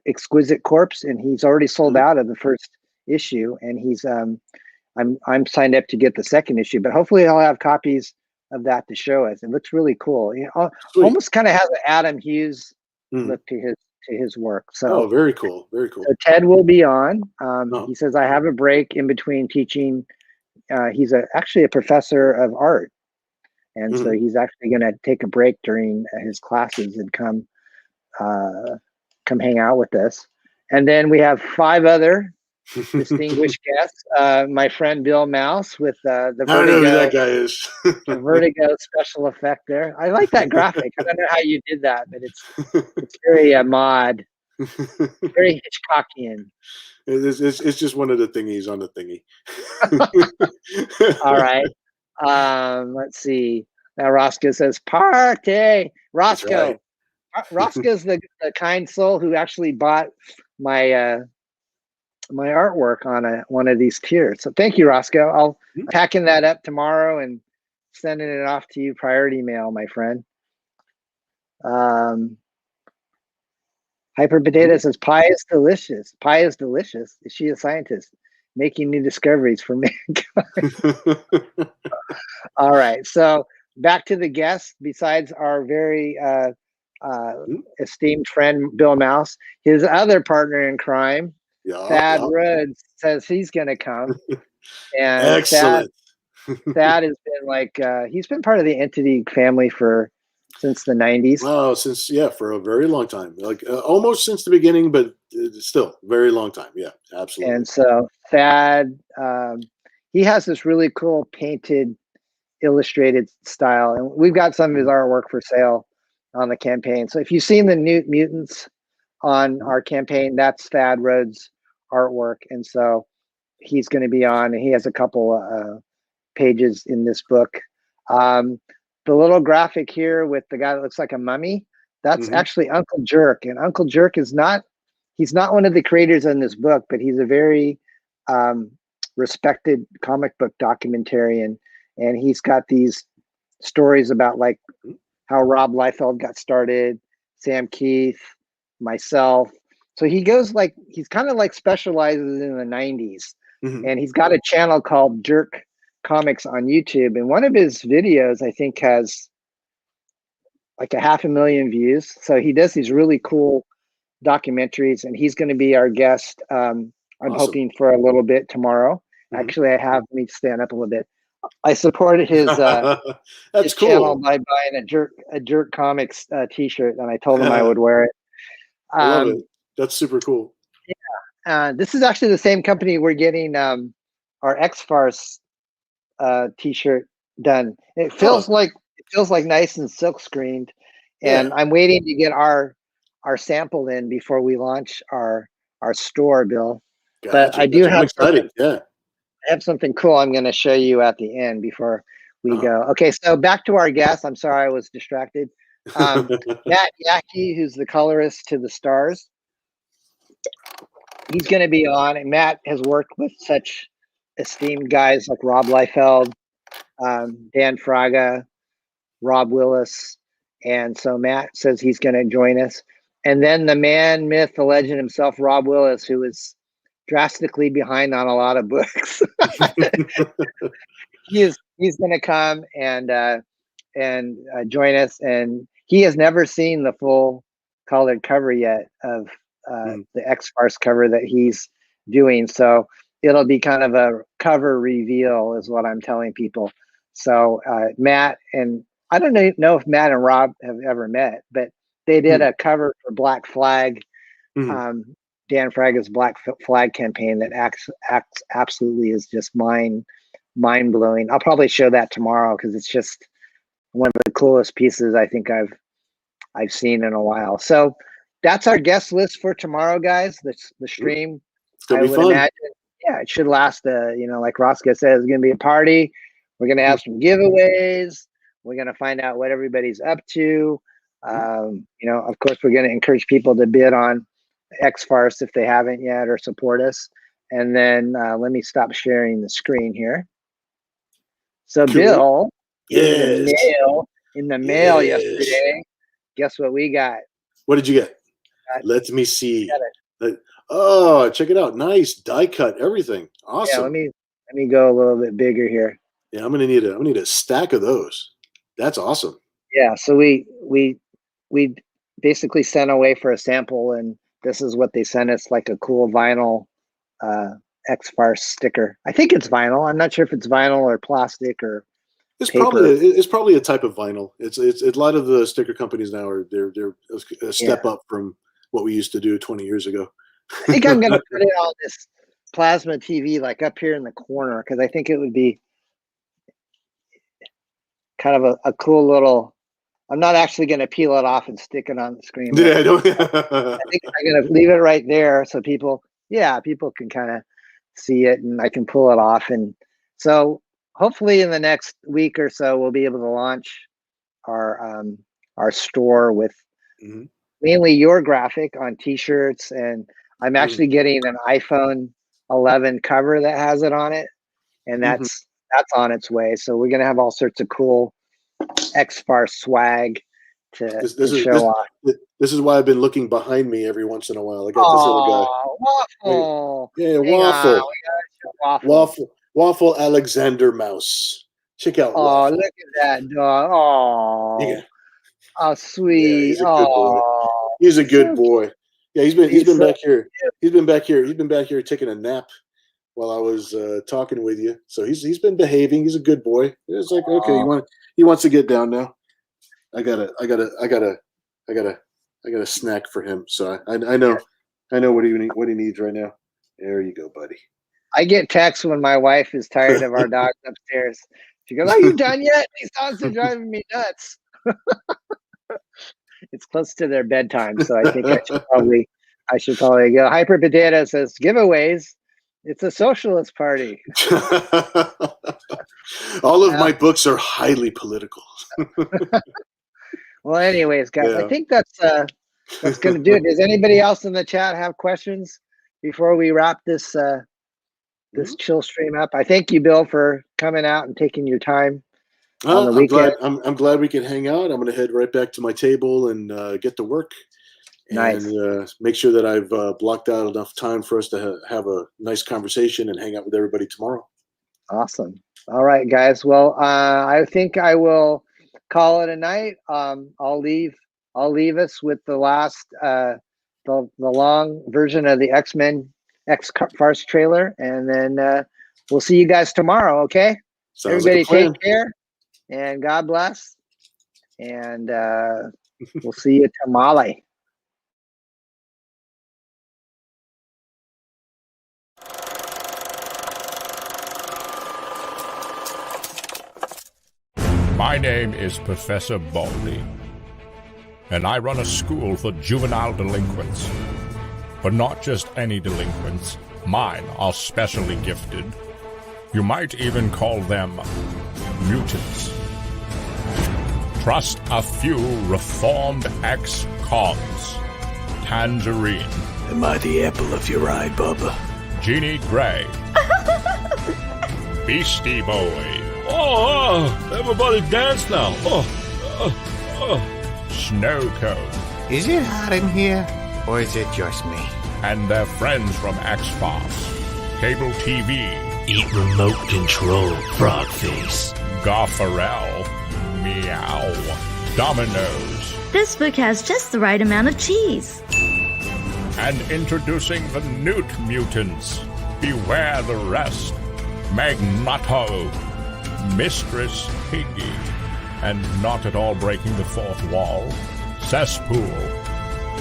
Exquisite Corpse, and he's already sold out of the first issue. And he's I'm signed up to get the second issue, but hopefully I'll have copies of that to show us. It looks really cool. You know, almost kind of has an Adam Hughes look to his work. So very cool, very cool. So Ted will be on. He says I have a break in between teaching. He's actually a professor of art, and so he's actually going to take a break during his classes and come hang out with us. And then we have 5 other distinguished guests. My friend Bill Mouse with the Vertigo. I don't know who that guy is. The Vertigo special effect there. I like that graphic. I don't know how you did that, but it's very mod, very Hitchcockian. It's just one of the thingies on the thingy. All right. Let's see. Now Roscoe says party. Roscoe. Right. Roscoe's the kind soul who actually bought my my artwork on one of these tiers. So thank you, Roscoe. I'll packing that up tomorrow and sending it off to you priority mail, my friend. Hyper Potato says pie is delicious. Pie is delicious. Is she a scientist making new discoveries for mankind? All right. So back to the guests. Besides our very esteemed friend Bill Mouse, his other partner in crime, Thad Rhodes, says he's going to come. And excellent. Thad has been like he's been part of the Entity family since the 90s. Wow, for a very long time, like almost since the beginning, but still very long time. Yeah, absolutely. And so Thad, he has this really cool painted, illustrated style, and we've got some of his artwork for sale on the campaign. So if you've seen the New Mutants on our campaign, that's Thad Rhodes' artwork, and so he's going to be on. And he has a couple pages in this book. The little graphic here with the guy that looks like a mummy, that's actually Uncle Jerk. And Uncle Jerk he's not one of the creators in this book, but he's a very respected comic book documentarian. And he's got these stories about like how Rob Liefeld got started, Sam Keith, myself. So he goes like, he's kind of like specializes in the 90s. And he's got a channel called Jerk Comics on YouTube, and one of his videos I think has like 500,000 views. So he does these really cool documentaries, and he's going to be our guest. I'm hoping for a little bit tomorrow. Actually, I have me stand up a little bit. I supported his that's cool. channel by buying a Jerk Comics t-shirt, and I told him I would wear it. I love it. That's super cool. Yeah, this is actually the same company we're getting our X-Farce t-shirt done. It feels like nice and silk screened, and I'm waiting to get our sample in before we launch our store, Bill. Gotcha. But I do have excited. I have something cool I'm going to show you at the end before we go. Okay, so back to our guest. I'm sorry I was distracted. Matt Yackey, who's the colorist to the Stars, he's going to be on, and Matt has worked with such esteemed guys like Rob Liefeld, Dan Fraga, Rob Willis, and so Matt says he's going to join us. And then the man, myth, the legend himself, Rob Willis, who is drastically behind on a lot of books. He's going to come and join us, and he has never seen the full colored cover yet of the X-Farce cover that he's doing. So it'll be kind of a cover reveal is what I'm telling people. So Matt, and I don't know if Matt and Rob have ever met, but they did a cover for Black Flag, Dan Fraga's Black Flag campaign that absolutely is just mind-blowing. I'll probably show that tomorrow because it's just one of the coolest pieces I think I've seen in a while. So that's our guest list for tomorrow, guys. The stream. It's gonna I be would fun. imagine, it should last. Like Roscoe says, it's gonna be a party. We're gonna have some giveaways. We're gonna find out what everybody's up to. Of course, we're gonna encourage people to bid on X-Farce if they haven't yet, or support us. And then let me stop sharing the screen here. So Cool. Bill, Yes. in the mail yesterday, guess what we got? What did you get? Let me see. Oh, check it out. Nice die cut, everything. Awesome. Yeah, let me go a little bit bigger here. Yeah, I'm gonna need a stack of those. That's awesome. Yeah, so we basically sent away for a sample, and this is what they sent us, like a cool vinyl X-Farce sticker. I think it's vinyl. I'm not sure if it's vinyl or plastic or paper. It's probably a type of vinyl. It's a lot of the sticker companies now are they're a step up from what we used to do 20 years ago. I think I'm gonna put it on this plasma TV, like up here in the corner, because I think it would be kind of a cool little. I'm not actually going to peel it off and stick it on the screen. Yeah, I think I'm going to leave it right there so people can kind of see it, and I can pull it off. And so hopefully in the next week or so, we'll be able to launch our store with mainly your graphic on T-shirts, and I'm actually getting an iPhone 11 cover that has it on it, and that's on its way. So we're going to have all sorts of cool X-Farce swag to show off. This is why I've been looking behind me every once in a while. I got this little guy. Waffle. Yeah, Waffle Alexander Mouse. Check out Waffle. Look at that dog. Oh, yeah. Oh, sweet. He's a good boy. Yeah, he's been back here. He's been back here taking a nap while I was talking with you. So he's been behaving. He's a good boy. It's like, okay, he wants to get down now. I got a snack for him. So I know what he needs right now. There you go, buddy. I get texts when my wife is tired of our dogs upstairs. She goes, "Are you done yet? These dogs are driving me nuts." It's close to their bedtime, so I think I should probably go. Hyper Potato says giveaways. It's a socialist party. All of my books are highly political. Well, anyways, guys, I think that's going to do it. Does anybody else in the chat have questions before we wrap this this chill stream up? I thank you, Bill, for coming out and taking your time on the weekend. I'm glad we could hang out. I'm going to head right back to my table and get to work. Nice. And make sure that I've blocked out enough time for us to have a nice conversation and hang out with everybody tomorrow. Awesome. All right, guys. Well, I think I will call it a night. I'll leave us with the last the long version of the X-Men X-Farce trailer, and then we'll see you guys tomorrow. Okay. Sounds Everybody, like a plan. take care and God bless. And we'll see you tomorrow. My name is Professor Baldy, and I run a school for juvenile delinquents. But not just any delinquents. Mine are specially gifted. You might even call them mutants. Trust a few reformed ex-cons. Tangerine. Am I the apple of your eye, Bubba? Jeannie Gray. Beastie Boy. Everybody dance now. Snow Cone. Is it hot in here, or is it just me? And their friends from X-Farce. Cable TV. Eat remote control, frog face. Garfarel. Meow. Dominoes. This book has just the right amount of cheese. And introducing the Newt Mutants. Beware the rest. Magneto. Mistress Piggy. And not at all breaking the fourth wall. Cesspool.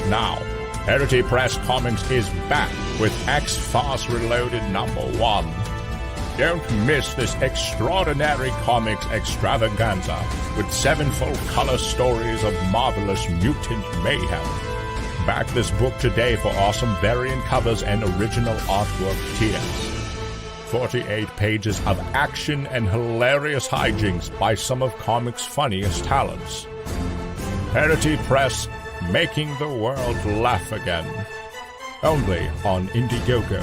Now, Parody Press Comics is back with X-Farce Reloaded #1. Don't miss this extraordinary comics extravaganza with 7 full-color stories of marvelous mutant mayhem. Back this book today for awesome variant covers and original artwork tiers. 48 pages of action and hilarious hijinks by some of comics' funniest talents. Parody Press, making the world laugh again. Only on Indiegogo.